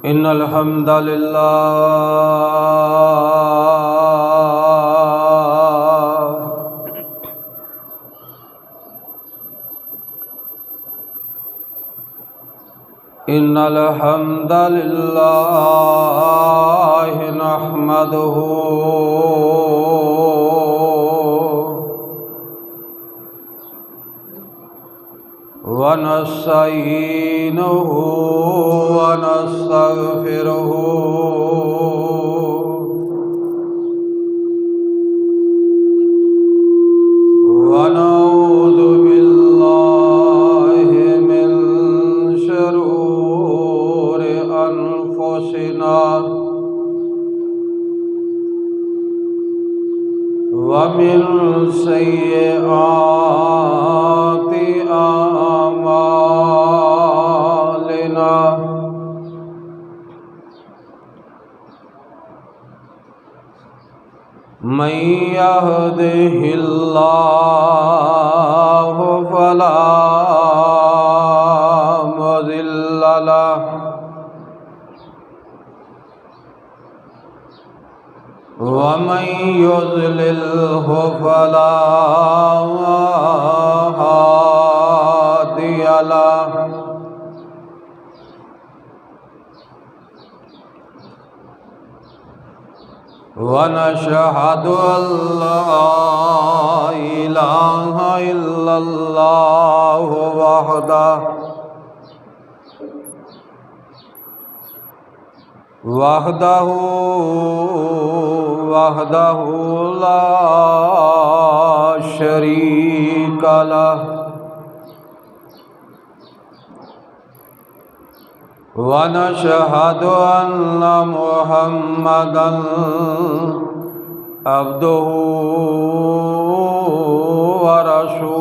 इन्नल हम्दलिल्लाह इन्नल हम्दलिल्लाह नहमदुहु व नस्तईनुहु व नस्तगफिरुहु व नऊज़ु बिल्लाहि मिन शुरूरि अनफुसिना व मिन सय्यिआति आमालिना मन यहदिहिल्लाहु फला मुज़िल्ल लहु व मन युज़लिल्हु फला हादिय लहु व नशहदु अल्ला इलाहा इल्लल्लाहु वहदहु ला शरीक लहु व नशहदु अन्ना मुहम्मदन अब्दुहु व रसूलुहु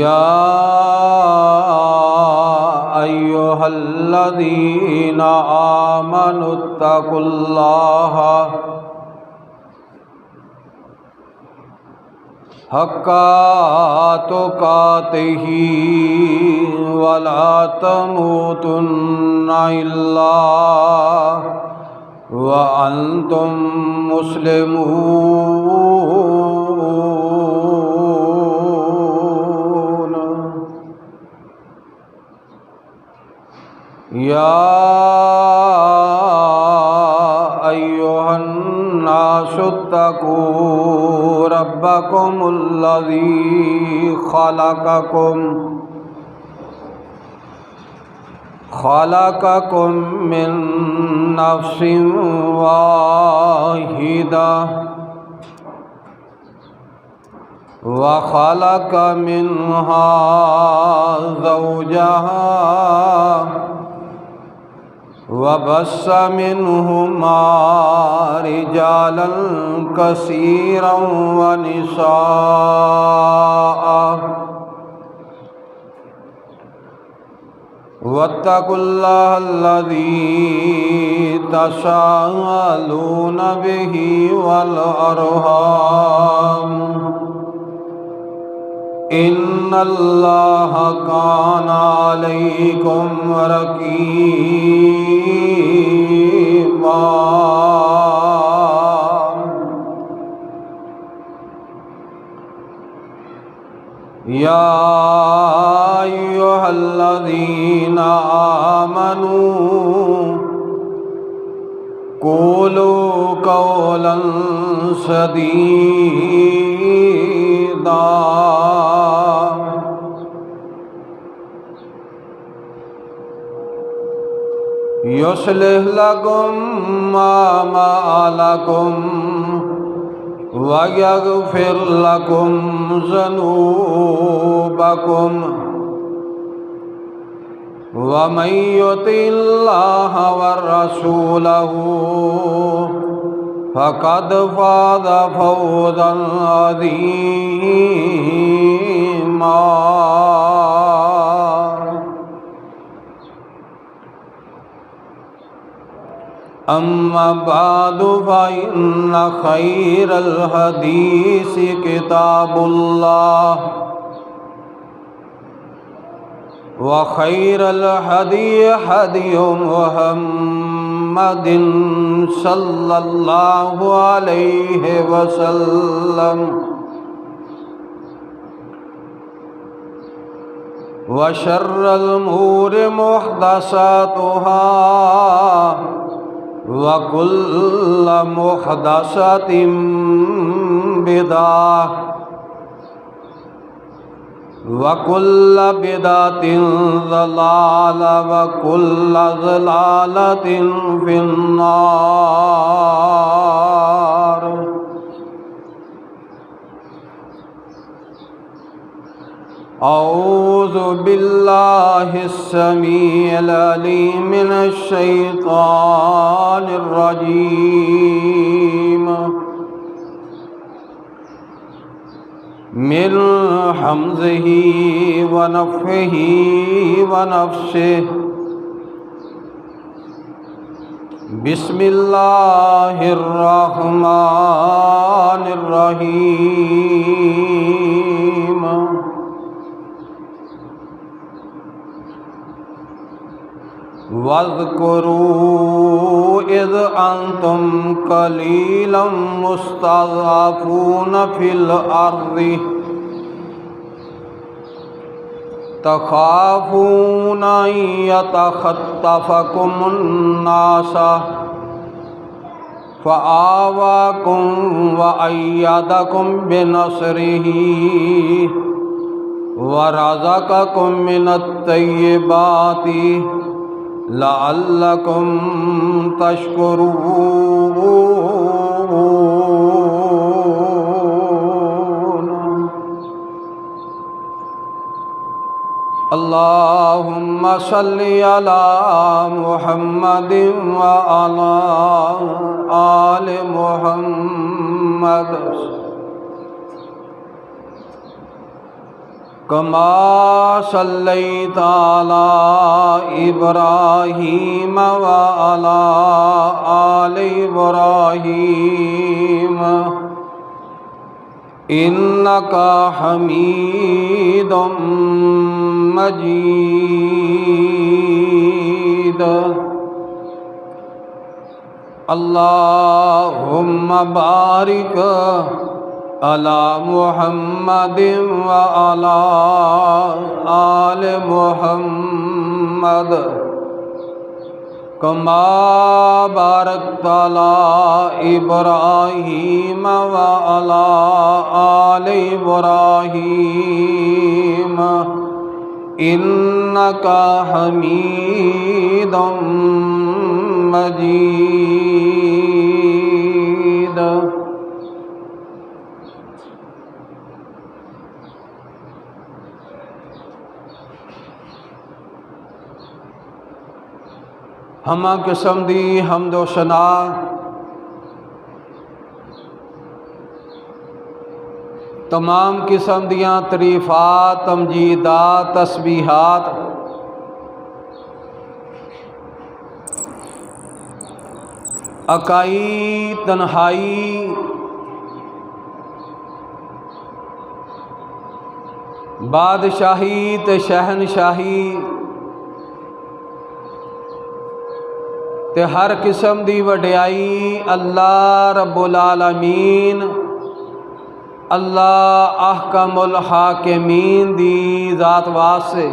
या अय्युहल्लज़ीना आमनुत्तकुल्लाह हक्का तुकातिही वला तमूतुन्ना इल्ला व अंतुम मुस्लिमून या अय्युहन्नासुत्तकू रब्बकुमुल्लज़ी खलक़कुम मिन नफ्सिन वाहिदा व खलक़ मिन्हा ज़ौजहा वबस्स मिन्हुमा रिजालन कसीरन व निसाअ वत्तकुल्लाहल्लज़ी तसाअलून बिही वल अरहाम इन्नल्लाह काना अलैकुम रकीबा या अय्युहल्लज़ीना आमनू क़ूलू क़ौलन सदीदा युस्लिह लकुम आमालकुम व यग़फिर लकुम ज़ुनूबकुम व मन युतिल्लाह व रसूलहु फ़क़द फ़ाज़ फ़ौज़न अज़ीमा। अम्मा बादु फ़इन्न खैरल हदीस किताबुल्लाह व खैरल हदी हदी मुहम्मदिन सल्लल्लाहु अलैहि वसल्लम व शर्रल उमूरि मुहदसातुहा व कुल्ल मुहदसतिन बिदअह व कुल्ल बिदअतिन ज़लाला व कुल्ल ज़लालतिन फिन्नार। औज़ु बिल्लाहिस समीइल अलीम मिनश शैतानिर रजीम मिन हम्ज़िही व नफ़्ख़िही व नफ़्सिही। बिस्मिल्लाहिर रहमानिर रहीम। वज़्कुरू इज़ अंतुम क़लीलन मुस्तज़अफ़ून फ़िल अर्ज़ि तख़ाफ़ून अन यतख़त्तफ़कुमुन नास फ़आवाकुम व अय्यदकुम बिनस्रिही व रज़क़कुम मिनत तय्यिबाति लअल्लकुम तशकुरून। अल्लाहुम्मा सल्लि अला मुहम्मदिन व अला आलि मुहम्मद कमा सल्लैता अला इब्राहीम व अला आलि इब्राहीम इन्नका हमीदुम मजीद। अल्लाहुम्मा बारिक अला मुहम्मदिन व अला आलि मुहम्मद कमा बारकता अला इब्राहीम व अला आलि इब्राहीम इन्नका हमीदुम मजीद। हमा किस्म दी हम्दो सना तमाम किस्म दियाँ तरीफ़ात तमजीदात तस्बीहात अकाई तन्हाई बादशाही ते शहनशाही ते हर किस्म दी वड्याई अल्लाह रब्बुल आलमीन अल्लाह अहकमुल हाकिमीन दी ज़ात वास्ते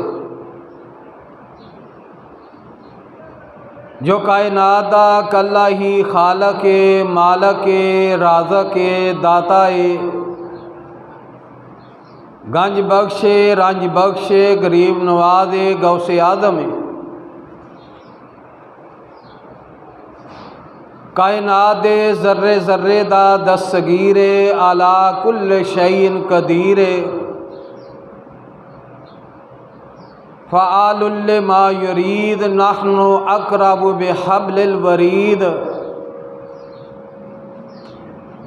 जो कायनात दा कल्ला ही खालक मालक राज़क दाता गंज बख्शे रंज बख्शे गरीब नवाज़े गौसे आदम कायनात दे ज़र्रे ज़र्रे दा दस्तगीर आला कुल्ल शैइन कदीर फ़आलुल लिमा युरीद नहनु अक़रबु बिहब्लिल वरीद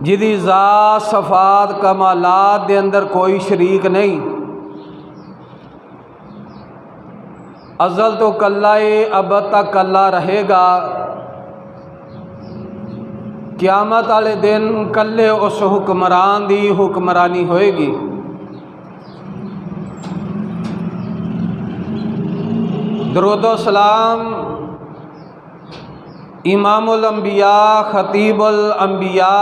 जिदी ज़ात सफ़ात कमालात दे अंदर कोई शरीक नहीं। अज़ल तो कल्ला अब तक कल्ला रहेगा। क़यामत वाले दिन कल्ले उस हुक्मरान दी हुक्मरानी होएगी। दरूदो सलाम इमामुल अंबिया खतीबुल अंबिया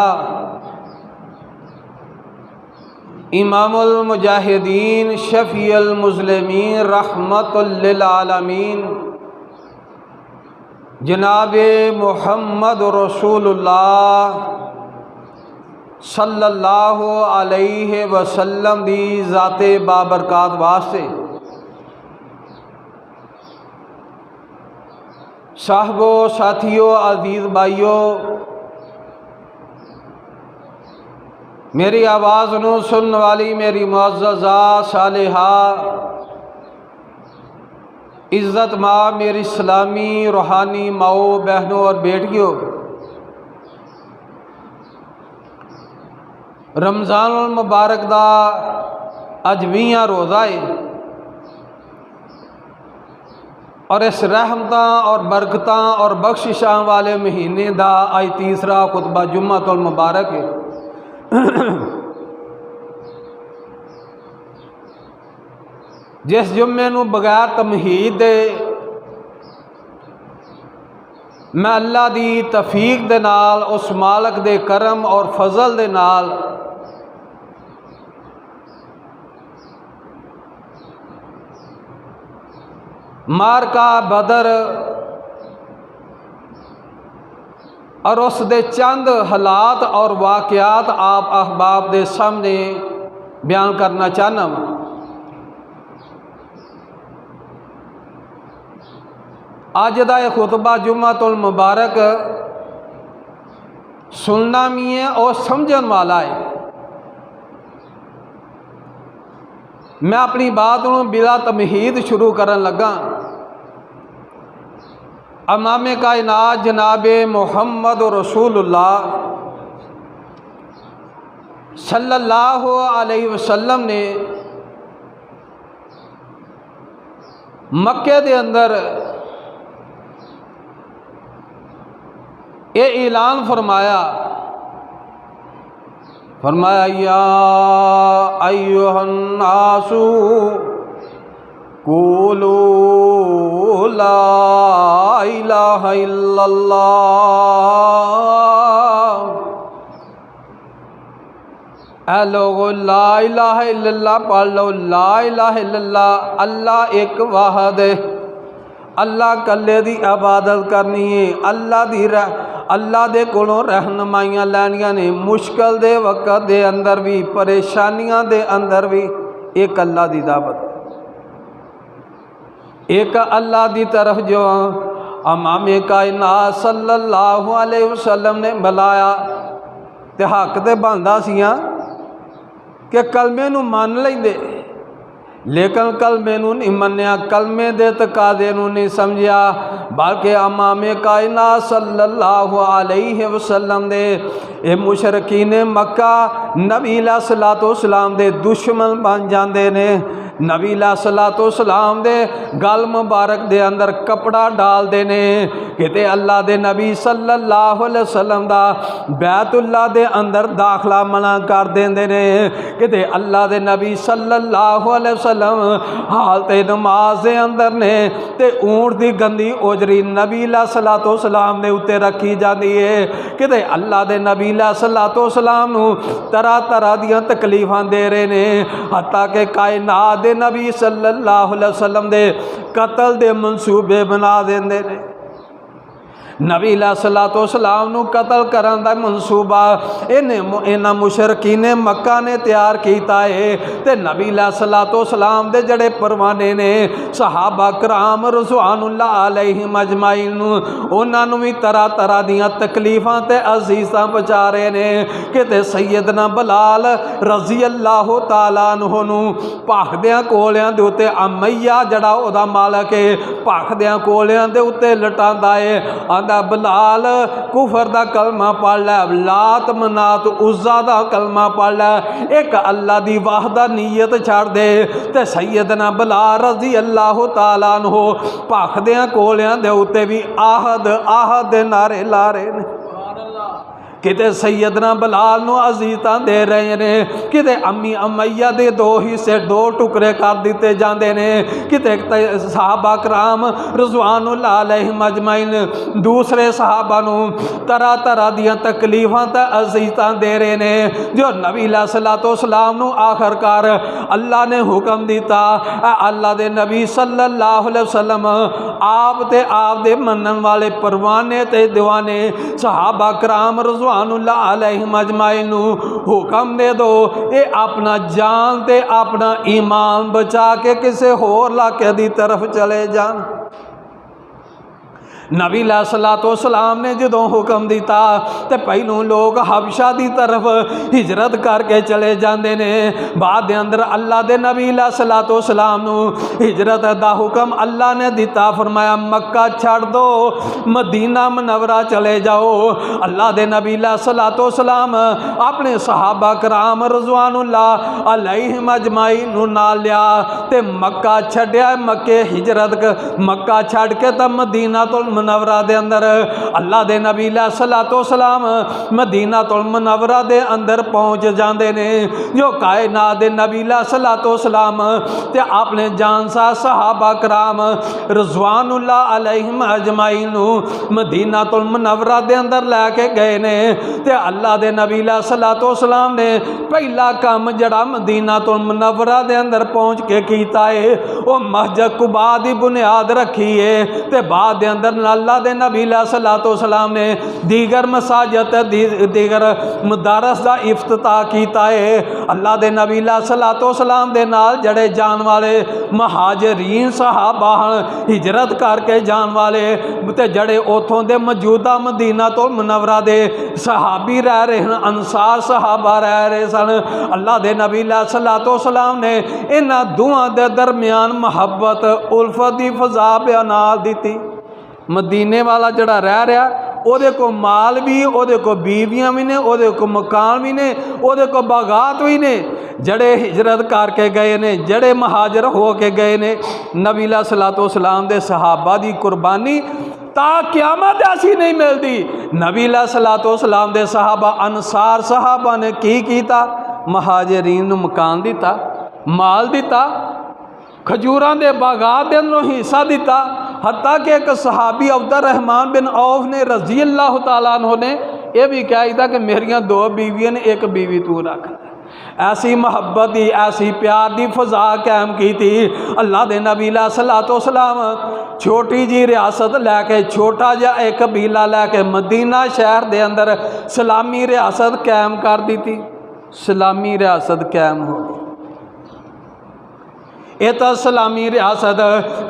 इमामुल मुजाहिदीन शफ़ीउल मुस्लिमीन रहमतुल लिल आलमीन जनाब मुहम्मद रसूलुल्लाह सल्लल्लाहु अलैहि वसल्लम दी ज़ाते बाबरकात वास्ते साहबो साथियों अजीज़ भाइयों, मेरी आवाज़ नूं सुनने वाली मेरी मुअज़्ज़ज़ा सालिहा इज़्ज़त माँ मेरी इस्लामी रूहानी माओ बहनों और बेटियों, रमज़ानुल मुबारक दा अज 20वां रोज़ा है और इस रहमतां और बरकतां और बख्शिशां वाले महीने दा अज तीसरा खुतबा जुम्मतुल मुबारक है। जिस जुम्मे नूं बगैर तमहीद दे मैं अल्लाह दी तौफीक दे नाल उस मालक दे करम और फजल दे नाल मारका बदर और उस दे चंद हालात और वाक़यात आप अहबाब दे सामने बयान करना चाहना। अज दा यह खुतबा जुम्मतुल मुबारक सुनना भी है और समझन वाला है। मैं अपनी बात को बिला तमहीद शुरू करन लगा। इमाम कायनात जनाब मुहम्मद रसूलुल्लाह सल्लल्लाहु अलैहि वसल्लम ने मक्के दे अंदर ये ऐलान फरमाया या अय्युहन्नासु कूलू ला इलाहा इल्लल्लाह, ऐ लोगो ला इलाहा इल्लल्लाह पढ़ लो। ला इलाहा इल्लल्लाह, अल्लाह एक वाहद है, अल्लाह कल्ले दी इबादत करनी है, अल्लाह दे कोलों रहनुमाइयां लैनियां ने, मुश्किल दे वक़्त दे अंदर भी, परेशानियां दे अंदर भी। एक अल्लाह दी दावत, एक अल्लाह दी तरफ जो इमाम कायनात सल्लल्लाहु अलैहि वसल्लम ने बुलाया ते हक ते बनदा सियां कि कलमे नूं मन लैंदे, लेकिन कलमे नूं नहीं मन्निया, कलमे दे तकाजे नूं नहीं समझिया, बल्कि इमाम कायनात सल्लल्लाहु अलैहि वसल्लम दे ये मुशरकीन मक्का नबी अलैहिस्सलातु वस्सलाम दे दुश्मन बन जाते ने। नबी अलैहिस्सलातु वस्सलाम दे गल मुबारक दे अंदर कपड़ा डाल देने, किते अल्लाह दे नबी सल्लल्लाहु अलैहि वसल्लम दा बैतुल्लाह दे अंदर दाखला मना कर देंदे ने, किते अल्लाह दे नबी सल्लल्लाहु अलैहि वसल्लम हालते नमाज दे अंदर ने ते ऊंट दी गंदी ओजरी नबी अलैहिस्सलातु वस्सलाम दे उत्ते रखी जाती है। किते अल्लाह दे नबी अलैहिस्सलातु वस्सलाम नूं तरह तरह दियां तकलीफां दे रहे ने, हत्ता कि कायनात दे नबी सल्लल्लाहु अलैहि वसल्लम दे कतल दे मंसूबे बना देंदे ने। नबी अलैहिस्सलातु वस्सलाम नूं कतल करन दा मंसूबा इन्हां मुशरकीन मक्का ने तैयार कीता है ते नबी अलैहिस्सलातु वस्सलाम दे जड़े परवाने ने सहाबा कराम रज़वानुल्लाह अलैहिम अजमाइन उन्हां नूं भी तरह तरह दियां तकलीफां ते अज़ीज़ां पहुंचा रहे ने। किते सैयदना बिलाल रज़ी अल्लाह तआला अन्हु नूं भाखदियां कोलियां दे उत्ते अमैया जड़ा उहदा मालक है भाखदियां कोलियां दे उत्ते लटांदा है, आंदा बिलाल कुफर दा कलमा पढ़ लै, लात मनात उज़्ज़ा दा कलमा पढ़ लै, एक अल्लाह दी वहदानियत छड़ दे। ते सैयदना बिलाल रज़ी अल्लाह तआला अन्हु भाखदियां कोलियां दे उत्ते भी आहद आहद दे नारे ला रहे ने। किते सैयदना बलाल नूं अजीज़ां दे रहे ने, किते अम्मी अमैया दे 2 हिस्से 2 टुकड़े कर दिते जाते ने, किते सहाबा कराम रज़वानुल्लाह अलैहिम अजमैन दूसरे सहाबा नूं तरह तरह दियां तकलीफ़ां ते अजीज़ां दे रहे ने। जो नबी सल्लल्लाहु सलाम नूं आखिरकार अल्लाह ने हुक्म दिता, अल्लाह दे नबी सल्लल्लाहु अलैहि वसल्लम आप ते आप दे मनन वाले परवाने ते दीवाने सहाबा कराम रज़वानुल्लाह अलैहिम अजमाइन नूं हुक्म दे दो ये अपना जान ते अपना ईमान बचा के किसी होर इलाके दी तरफ चले जान। नबी सल्लल्लाहु सलाम ने जो हुक्म दिता तो पहलों लोग हबशा की तरफ हिजरत करके चले जाते ने। बाद के अंदर अल्लाह के नबी सल्लल्लाहु सलाम नूं हिजरत का हुक्म अल्लाह ने दिता, फरमाया मक्का छड़ दो मदीना मुनव्वरा चले जाओ। अल्लाह के नबी सल्लल्लाहु सलाम अपने सहाबा कराम रज़वानुल्लाह अलैहिम अजमाइन नूं नाल लिया ते मक्का छड्या, मक्के हिजरत मक्का छड़ के तो मदीना तो मुनव्वरा दे अंदर अल्लाह दे नबी सल्लल्लाहु सलाम मदीना तो मुनव्वरा दे अंदर पहुँच जाते ने। जो कायनात दे नबी सल्लल्लाहु सलाम ते अपने जानसा सहाबा कराम रज़वानुल्लाह अलैहिम अजमाइन नूं मदीना तो मुनव्वरा दे अंदर लैके गए ने। ते अल्लाह दे नबी सल्लल्लाहु सलाम ने पहला काम जड़ा मदीना तो मुनव्वरा दे अंदर पहुँच के कीता है वो मस्जिद कुबा दी बुनियाद रखी है। ते बाद दे अंदर अल्लाह दे नबी सल्लल्लाहु सलाम ने दीगर मसाजिद दीगर मदारस का इफ्तिताह किया है। अल्लाह दे नबी सल्लल्लाहु सलाम दे नाल जड़े जान वाले महाजरीन सहाबा हिजरत करके जान वाले ते जड़े उतों दे मौजूदा मदीना तो मुनव्वरा दे सहाबी रह रहे हैं, अंसार सहाबा रह रहे सन। अल्लाह दे नबी सल्लल्लाहु सलाम ने इन्हां दोवां दे दरमियान मुहब्बत उल्फत की फजा बना दी। मदीने वाला जड़ा रह रहा ओदे को माल भी, ओदे को बीवियां भी ने, ओदे को मकान भी ने, ओदे को बागात भी ने। जड़े हिजरत करके गए ने, जड़े महाजर हो के गए ने, नबी सल्लल्लाहु सलाम दे सहाबा दी कुर्बानी ता क़यामत ऐसी नहीं मिलती। नबी सल्लल्लाहु सलाम दे सहाबा अंसार सहाबा ने की कीता, महाजरीन नूं मकान दिता, माल दिता, खजूरां दे बागात दे अंदरों हिस्सा दिता। हत्ता कि एक सहाबी अब्दुर रहमान बिन औफ ने रजी अल्लाह तआला अन्हु ने यह भी कहा था कि मेरियां 2 बीवियां ने, एक बीवी तू रख। ऐसी मोहब्बत की, ऐसी प्यार की फजा कायम की थी। अल्लाह के नबी सल्लल्लाहु सलाम छोटी जी रियासत लैके, छोटा जा एक कबीला लैके मदीना शहर के अंदर सलामी रियासत कायम कर दी थी। सलामी रियासत कायम हो गई। ये तो सलामी रियासत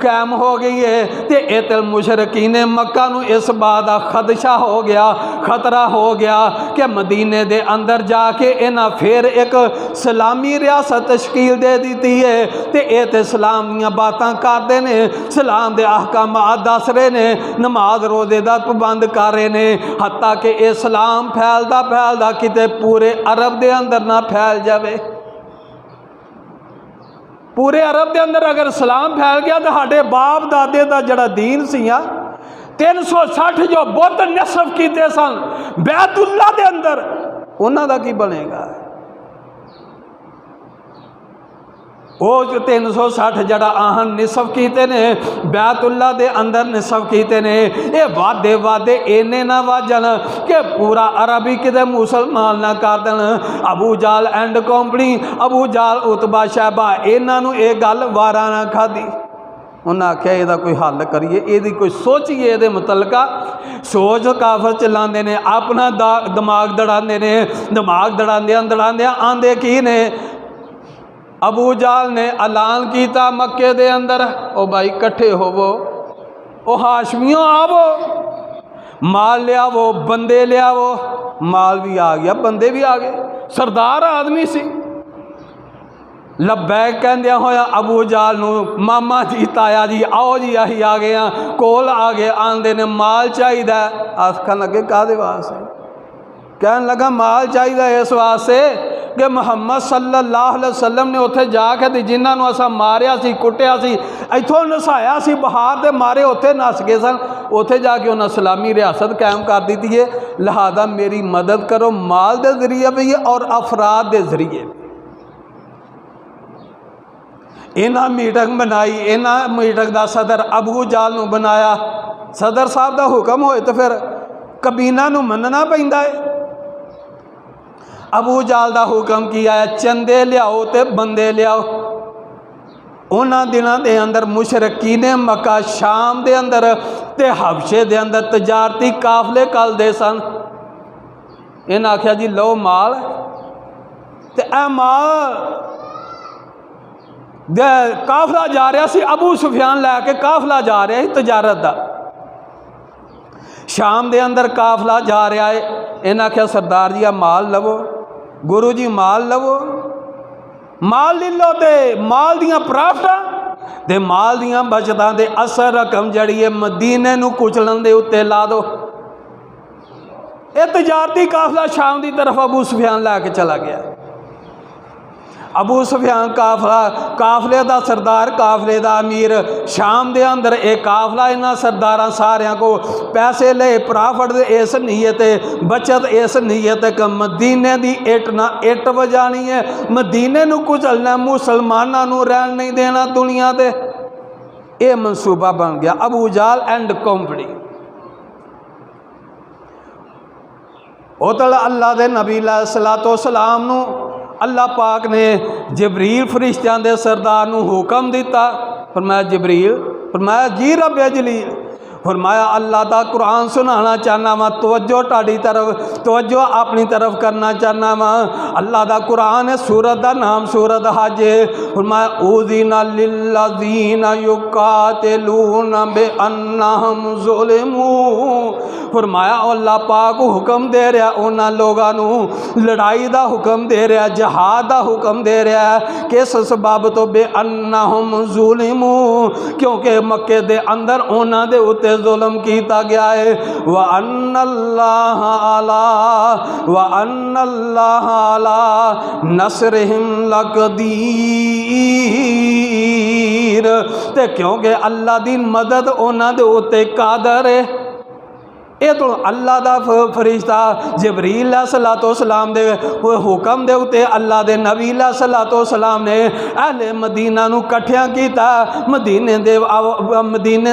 कायम हो गई है। तो ये मुशरकीन मक्का नूं इस बात का खदशा हो गया, खतरा हो गया कि मदीने दे अंदर जाके इन्हां फिर एक सलामी रियासत तश्कील दे दी है। तो ये तो सलाम दीयां बातां करते ने, सलाम दे अहकामात दस रहे ने, नमाज रोजे का पाबंद कर रहे ने। हत्ता कि ये सलाम फैलदा फैलदा किते पूरे अरब के अंदर ना फैल जाए। पूरे अरब के अंदर अगर सलाम फैल गया तो साढ़े बाप दादे का जड़ा दीन सिया 360 जो बुत नस्फ किए सन बैतुल्ला के अंदर, उन्हों का की बनेगा। वो 360 जड़ा आहन निसफ किए ने बैतुल्ला के अंदर निसफ किए ने। ये वादे वादे इन्ने ना वाजन कि पूरा अरब ही किते मुसलमान ना कर देन। अबू जाल एंड कंपनी, अबू जाल उतबा शैबा, इन्हों ये गल वारा ना खाधी। उन्हें आख्या यदा कोई हल करिए, यदि कोई सोचिए, ये मुतलका सोच काफर चलाते ने, अपना दिमाग दड़ाते ने। दिमाग दड़ाद्या आंदे की ने, अबू जाल ने ऐलान किया मक्के दे अंदर, ओ भाई कट्ठे होवो, ओ हाशमियों आवो, माल लियावो, बंदे लियावो। माल भी आ गया, बंदे भी आ गए, सरदार आदमी सी। लब्बैक कहंदिया होया अबू जाल नूं, मामा जी ताया जी आओ जी अही आ गए हैं, कोल आ गए। आंदे ने माल चाहिए, आखन लगे काहदे वास्ते? कहन लगा माल चाहिए इस वास्ते कि मुहम्मद सल्लल्लाहु अलैहि वसल्लम ने उत्थे जाके ते जिन्होंने असा मारिया सी कुटिया सी इत्थों नसाया सी बहार दे मारे उत्थे नस गए सन, उत्थे जाके उन्हें सलामी रियासत कायम कर दी है। लिहाजा मेरी मदद करो माल के जरिए भी और अफराद के जरिए। इन्हां मीटिंग बनाई, इन्हां मीटिंग का सदर अबू जाल नूं बनाया। सदर साहब का हुक्म होए तो फिर कबीना नूं मनना पैंदा है। अबू जाल का हुक्म किया है चंदे लियाओ तो बंदे लियाओ। उन्हां दिनों के अंदर मुशरकीन मक्का शाम के अंदर ते हबशे के अंदर तजारती काफले कलदे सन। इन्हें आख्या जी लो माल, ते ए माल काफला जा रहा सी, अबू सुफियान लैके काफला जा रहा है तजारत का। शाम के अंदर काफला जा रहा है। इन्हें आख्या सरदार जी आ माल लवो, गुरु जी माल लवो, माल ले लो तो माल दियाँ प्राफटा ते माल दियाँ बचतां दे असर रकम जड़ी है मदीने नूं कुचलन दे उत्ते ला दो। ये तजारती काफला शाम की तरफ अबू सुफियान लैके चला गया। अबू सुफियान काफले का सरदार, काफले का अमीर। शाम के अंदर एक काफला इन्होंने सरदार सारिया को पैसे ले प्राफट इस नीयत बचत इस नीयत कि मदीने की इट ना इट वजानी है, मदीने नूं कुचलना, मुसलमानों नूं रहन नहीं देना दुनिया ते। यह मनसूबा बन गया अबू जाल एंड कंपनी। उतल अल्लाह के नबी सलातो सलाम नूं अल्लाह पाक ने जबरील फरिश्तियां दे सरदार नूं हुक्म दिता। फरमाया जबरील, फरमाया जी रब जलील, फरमाया अल्लाह का कुरान सुनाना चाहना वा, तवज्जो ताड़ी तरफ, तवज्जो अपनी तरफ करना चाहना वा। अल्लाह का कुरान है, सूरत का नाम सूरत हज है। फरमाया उज़िना लिल्लज़ीना युकातिलूना बिअन्नहुम ज़ुलिमू। फरमाया अल्लाह पाक हुक्म दे रहा उन्हां लोगों नूं, लड़ाई का हुक्म दे रहा, जहाद का हुक्म दे रहा है। किस सबब तो बिअन्नहुम ज़ुलिमू, क्योंकि मक्के दे अंदर उन्हां दे उत्ते जुल्म किया गया है। व अन्नल्लाह अला नसरिहिम लक़दीर, ते क्योंकि अल्लाह की मदद उन्हां दे उत्ते कादर है। ये तो अल्लाह का फरिश्ता जबरील सलातो सलाम दे हुक्म दे उत्ते अल्लाह के नबी सलातो सलाम ने अहले मदीना नूं कट्ठियां कीता, मदीने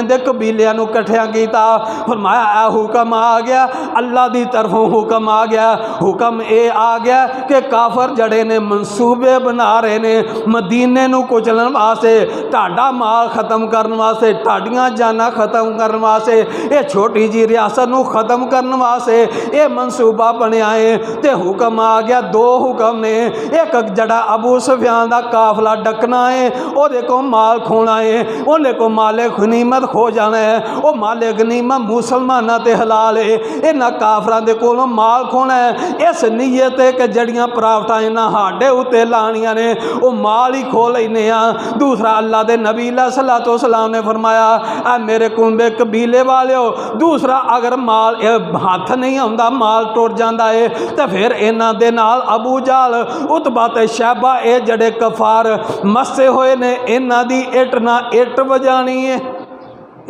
दे कबीलियां नूं कट्ठियां कीता। फरमाया आ हुक्म आ गया, अल्लाह की तरफों हुक्म आ गया। हुक्म ये आ गया कि काफर जड़े ने मनसूबे बना रहे ने मदीने नूं कुचलन वास्ते, ढाडा माल खत्म करने वास्ते, ढाडियां जाना खत्म करने वास्ते, ये छोटी जी रियासत नूं खत्म करने वास्ते ये मनसूबा बनया है। तो हुक्म आ गया, दो हुक्म ने। एक जड़ा अबू सुफियान का काफला डकना है, वो को माल खोना है, उन्हें को माले गनीमत खो जाना है। वो माले गनीमत मुसलमाना ते हलाल है, इन्होंने काफरां दे कोलों माल खोना है। इस नीयत है कि जड़ियाँ प्राफटा इन्हां साडे उत्ते लानियां ने, वो माल ही खो लेने। दूसरा अल्लाह के नबी सलातो सलाम ने फरमाया आ मेरे कुंबे कबीले वाले हो, दूसरा अगर माल हाथ नहीं आंदा, माल टुर जाता है, तो फिर इन्हां दे नाल अबू जाल उतबा ते शैबा ये जड़े कफार मसे हुए ने, इन्हां दी इट ना इट वजानी है,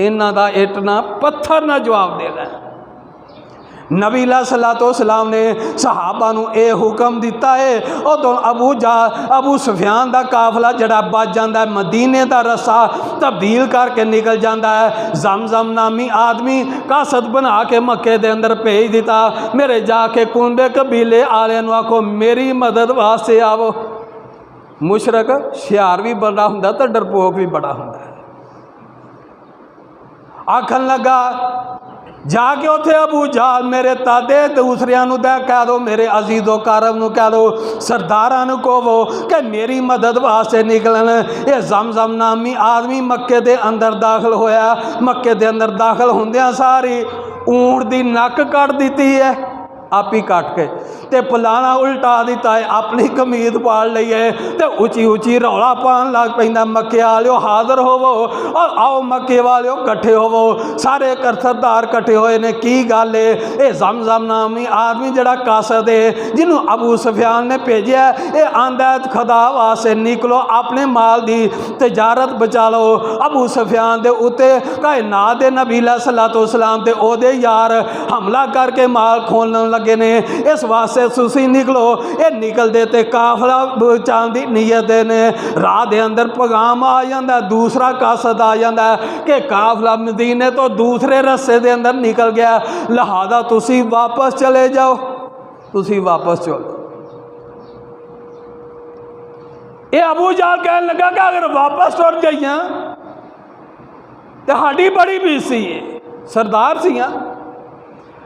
इन्हां दा इट ना पत्थर ना जवाब देना है। नबी सलातो सलाम ने सहाबा नूं ये हुक्म दिता है। उदों अबू सुफियान का काफला जड़ा बच जाता है, मदीने का रस्सा तब्दील करके निकल जाता है। जमजम नामी आदमी कासद बना के मक्के दे अंदर भेज दिता, मेरे जाके कुंबे कबीले आलियां नूं आखो मेरी मदद वास्ते आवो। मुशरक शियार भी बड़ा हुंदा तो डरपोक भी बड़ा हुंदा। आखन लगा जाके उथे अबू जाल मेरे तादे दूसरिया कह दो, मेरे अजीज़ो कारब नूं कह दो, सरदारां नूं कहो कि मेरी मदद वास्ते निकलन। ये जमजम नामी आदमी मक्के दे अंदर दाखिल होया। मक्के दे अंदर दाखिल होंदियां सारी ऊंट दी नक कट दी है। आप ही कट के ते पलाना उल्टा दिता है, अपनी कमीज पाल ली है तो उची उची रौला पान लग पैंदा, मक्के वालिओ हाज़र होवो और आओ मक्के वालिओ कट्ठे होवो। सारे सरदार कट्ठे होए ने, की गल है? ये ज़मज़म नामी आदमी जड़ा कासद है जिन्हों अबू सुफियान ने भेजा, ये आंदा खुदा वास्ते निकलो अपने माल की तजारत बचा लो। अबू सुफियान दे उत्ते कायनात दे नबी सल्लल्लाहु अलैहि वसल्लम ते ओदे यार हमला करके माल खोलने लगे ने, इस वास्ते तुसी निकलो। ये निकलते तो काफला बचाने की नीयत ने, राह के अंदर पैगाम आ जाता, दूसरा कासद आ जाता कि काफला मदीने तो दूसरे रस्ते के अंदर निकल गया, लिहाजा तुसी वापस चले जाओ, तुसी वापस चलो। ये अबू जहल कहने लगा कि अगर वापस तुर जाइए तो साड़ी बड़ी बेइज्जती है। सरदार सियां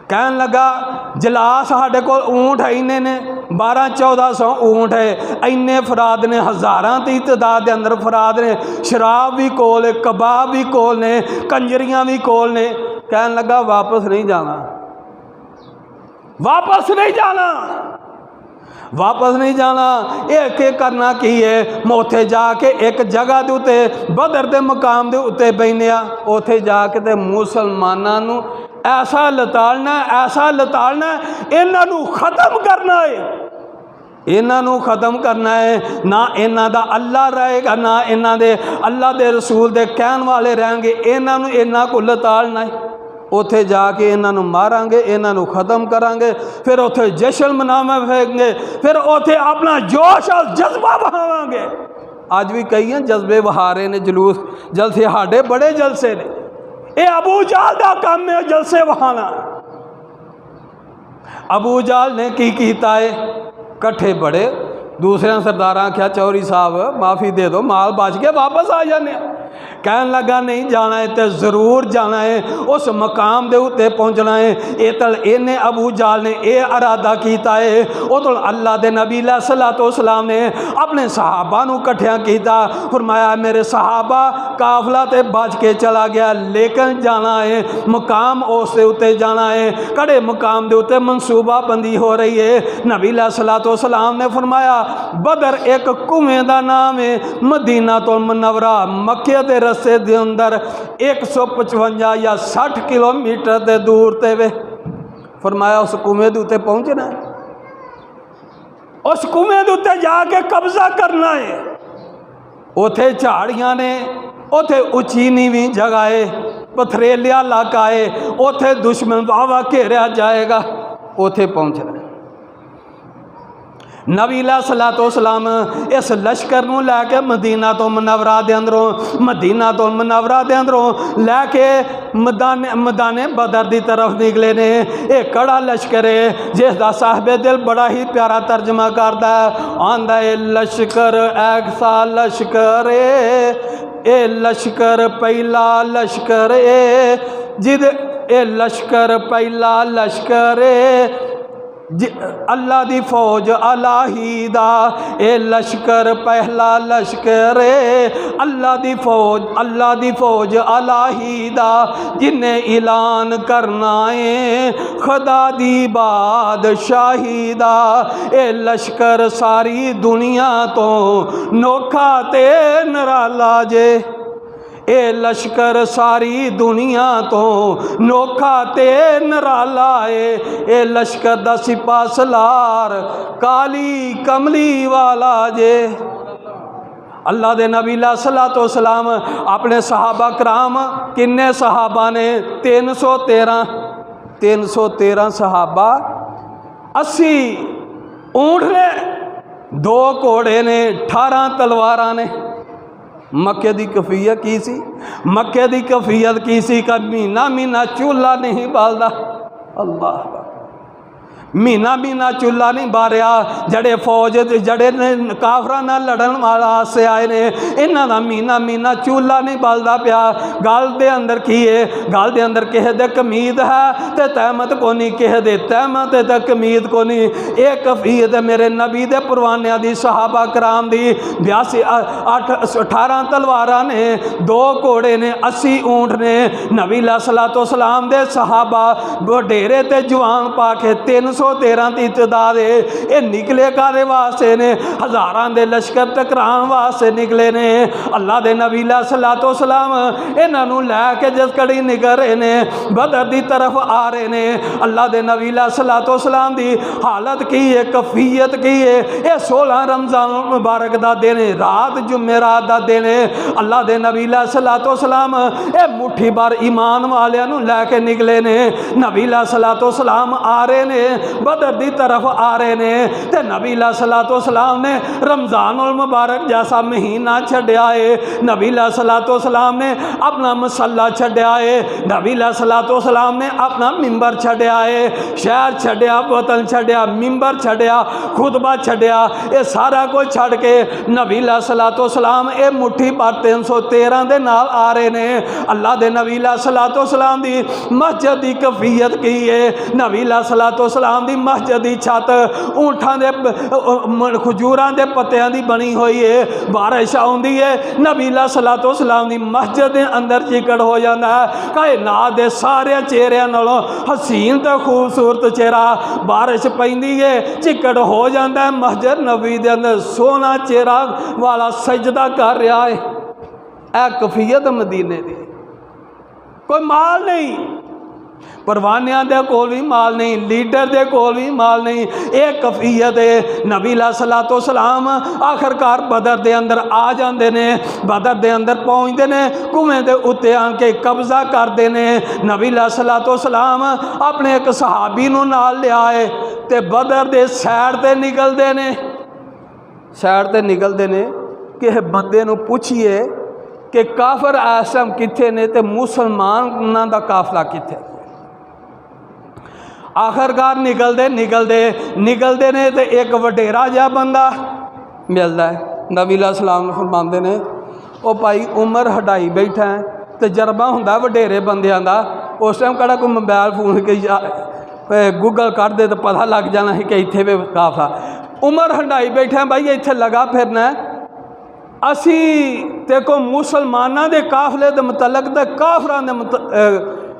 कहन लगा जला साढ़े को ऊँट है, इन्ने ने 1200-1400 ऊँट है, इन्ने फराद ने, हज़ारां की तादाद के अंदर फराद ने, शराब भी कोल, कबाब भी कोल ने, कंजरियां भी कोल ने। कहन लगा वापस नहीं जाना, वापस नहीं जाना, वापस नहीं जाना। एक करना की है, मैं उत्थे जाके एक जगह के उत्ते बदर के मकाम के उत्ते बैठिया, उत्थे जाके ते मुसलमानों नूं ऐसा लताड़ना, ऐसा लताड़ना, इन्हों खत्म करना है, इन्हों खत्म करना है। ना इन्हों का अल्लाह रहेगा, ना इन्हों के अल्लाह के रसूल के कहन वाले रहेंगे, इन्हों इन्हों को लताड़ना है। उत्थे जाके इन्हों मारांगे, इन्हों ख़त्म करांगे, फिर उत्थे जश्न मनावांगे, फिर उत्थे अपना जोश और जज्बा बहावांगे। अज भी कई जज्बे बहा रहे ने, जलूस जलसे साढ़े बड़े जलसे ने, ये अबू जहल का काम है जलसे बहाना। अबू जहल ने की कीता है, कट्ठे बड़े, दूसरे सरदार आख्या चौधरी साहब माफ़ी दे दो, माल बच के वापस आ जाने। कहन लगा नहीं जाना है तो ज़रूर जाना है, उस मकाम के उत्ते पहुँचना है। ये तल इन्हें अबू जहल ने यह इरादा किया है। उस अल्लाह के नबी सल्लल्लाहु अलैहि वसल्लम ने अपने सहाबा नूं इकट्ठिया किया, फरमाया मेरे सहाबा काफला तो बच के चला गया, लेकिन जाना है मकाम उस उत्ते जाना है, कड़े मकाम के उत्ते मनसूबाबंदी हो रही है। नबी सल्लल्लाहु अलैहि वसल्लम ने फरमाया बदर एक कुएं का नाम है, मदीना तो मुनव्वरा मक्के के रस्ते के अंदर 155 या 60 किलोमीटर के दूर ते वे। फरमाया उस कुएं के उत्ते पहुँचना है, उस कुएं के उत्ते जाके कब्जा करना है। उथे झाड़ियाँ ने, उथे उची नीवी जगह है, पथरेलिया इलाका है, उथे दुश्मन वावा घेरिया जाएगा, उथे पहुँचना है। नबी सल्लल्लाहु अलैहि वसल्लम इस लश्कर नूं लैके मदीना तो मुनव्वरा दे अंदरों, मदीना तो मुनव्वरा दे अंदरों लैके मैदाने बदर की तरफ निकले ने। एक कड़ा लश्कर है जिसका साहिबे दिल बड़ा ही प्यारा तर्जमा करता है, आंदा है लश्कर ऐसा लश्कर ए लश्कर पहला लश्कर ए, जिद ए लश्कर पहला लश्कर ए, अल्लाह दी फौज अलाही दा, ए लश्कर पहला लश्कर अल्लाह दी फौज अलाही दा, जिन्हें ऐलान करना है खुदा दी बादशाही दा। ए लश्कर सारी दुनिया तो नोखा ते नराला जे, ए लश्कर सारी दुनिया तो नोखा ते नराला है। ए लश्कर दा सिपा सलार काली कमली वाला जे। अल्लाह दे नबी सल्लल्लाहु अलैहि वसल्लम अपने सहाबा कराम, किन्ने सहाबा ने 313 सहाबा, 80 ऊँट ने, 2 घोड़े ने, 18 तलवारां ने। मक्के की कफीयत की सी, मक्के की कफीयत की सी का महीना चूल्हा नहीं बालदा। अल्लाह महीना चूल्हा नहीं बारिया। जड़े फौज जड़े काफरा नाल लड़न वास्ते आए ने, इन्हां दा महीना चूल्हा नहीं बलदा पिया। गल दे अंदर की है, गल दे अंदर किसे दे कमीद है ते तहमत कोनी, किसे दे तहमत ते कमीद कोनी। एक कफीयत मेरे नबी दे परवानिया दी, सहाबा कराम दी 18 तलवारां ने, 2 घोड़े ने, 80 ऊँट ने। नबी सल्लल्लाहु अलैहि वसल्लम दे सहाबा वडेरे ते जवान पा के 3 313 की तादाद है। ये निकले कादे वास्ते ने? हज़ारां दे लश्कर टकराउण वास्ते निकले ने। अल्लाह दे नबी सलातो सलाम इन्हां नूं लैके जिस कड़ी निकल रहे ने बदर की तरफ आ रहे ने। अल्लाह दे नबी सलातो सलाम की हालत की है, कफीयत की है। ये 16 रमज़ान मुबारक का दिन है, रात जुमेरात का दिन है। अल्लाह दे नबी सलातो सलाम ये मुट्ठी भर ईमान वालियां नूं लैके निकले ने। नबी सलातो सलाम आ रहे ने, बदर की तरफ आ रहे ने। ते नबी सलातो सलाम ने रमज़ान उल मुबारक जैसा महीना छड्या है। नबी सलातो सलाम ने अपना मसला छड्या है। नबी सलातो सलाम ने अपना मिंबर छड्या है। शहर छड्या, वतन छड्या, मिंबर छड्या, खुतबा छड्या, ये सारा कुछ छड़ के नबी सलातो सलाम ये मुट्ठी भर 313 के नाल आ रहे ने। अल्लाह दे नबी सलातो सलाम की मस्जिद की कफीयत की है। नबी सलातो सलाम की मस्जिद की छत ऊँठां दे खजूरां दे पत्तियां की बनी हुई है। बारिश आउंदी है, नबी सलातो सलाम की मस्जिद के अंदर चिकड़ हो जाता है। कायनात के सारे चेहरिਆਂ नालों हसीन तो खूबसूरत चेहरा बारिश पैंदी है चिकड़ हो जाता है। मस्जिद नबी के अंदर सोना चेहरा वाला सजदा कर रहा है। ए कफीयत मदीने की। कोई माल नहीं, परवानियां दे कोल भी माल नहीं, लीडर दे कोल भी माल नहीं। एक कफीयत है। नबी सलातो सलाम आखिरकार बदर दे अंदर आ जाते ने। बदर दे अंदर पहुँचते ने, कुएं दे उत्ते आके कब्जा करते ने। नबी सलातो सलाम अपने एक सहाबी नूं नाल लिया है ते बदर दे सैर ते निकलते ने। सैर ते निकलते ने कि बंदे नूं पुछिए कि काफर आसम कित्थे ने ते मुसलमानां दा काफला कित्थे। आखिरकार निकलते ने तो एक वडेरा जहा बंदा मिलता है। नबी सलाम फरमाते ने ओ भाई उमर हटाई बैठा है, तजर्बा होंदा वडेरे बंदियां दा। उस टाइम कड़ा कोई मोबाइल फोन के गूगल कर दे तो पता लग जाना है कि इत्थे भी काफला। उमर हटाई बैठा है भाई, इत्थे लगा फिरना असी ते को मुसलमाना के काफले के मुतलक ते काफरां दे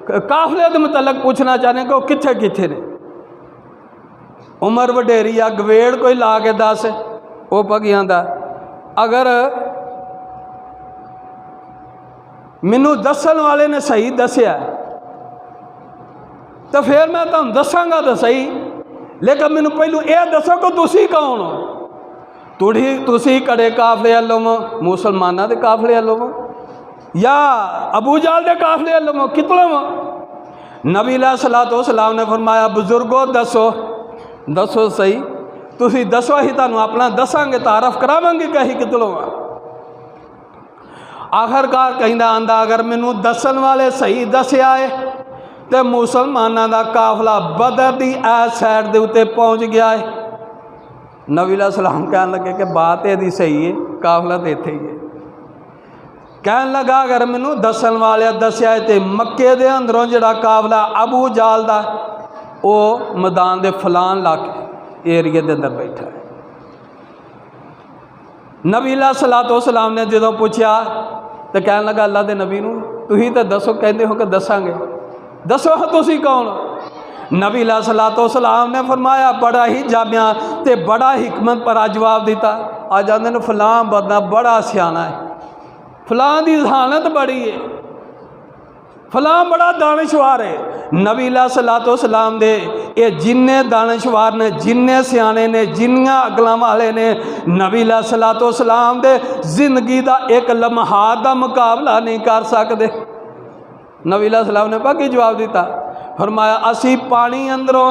काफले के मुतलक पूछना चाहते कि वह कित्थे कित्थे ने। उमर वडेरी आ गवेड़ कोई ला के दस वो भगियां दा। अगर मैनू दसन वाले ने सही दसिया तो फिर मैं तुहानूं दसांगा तो सही, लेकिन मैनू पहलू ये दसो कि तुसी कौन हो। तुसी कड़े काफले वालों मुसलमाना के काफले वालों या अबू जाल के काफले वालों कितलों वो। नबी सलातो सलाम ने फरमाया बुजुर्गो दसो दसो सही, तुसी दसो ही तुहानूं अपना दसांगे, तारफ करावांगे कि असीं कितलों आ। आखिरकार कहंदा आंदा अगर मैनू दसन वाले सही दसिया है तो मुसलमाना का काफला बदर की इस साइड के उत्ते पहुँच गया है। नबी सलाम कह लगे कि बात यदि सही है, काफला तो इत्थे ही है। कह लगा अगर मैनू दसन वाले दसिया है तो मक्के दे अंदरों जिहड़ा काफला अबू जाल दा वो मैदान के फलान इलाके एरिए के अंदर बैठा है। नबी सलातो सलाम ने जो पूछा तो कह लगा अल्लाह के नबी नूं तुसीं तो दसो, कहते हो कि दसांगे, दसो तुसीं कौन। नबी सलातो सलाम ने फरमाया बड़ा ही जामिया ते बड़ा हिकमत पर जवाब दिता। आ जाते हैं फलां बंदा बड़ा सियाना है, फलां की जहानत बड़ी है, फलां बड़ा दानशवार है। नबी सलातो सलाम दे ये जिन्ने दानशवार ने, जिन्ने सियाने ने, जिन्नियां अकलां वाले ने, नबी सलातो सलाम दे जिंदगी का एक लम्हात का मुकाबला नहीं कर सकते। नबी सलाम ने बाकी जवाब दिता, फरमाया असी पानी अंदरों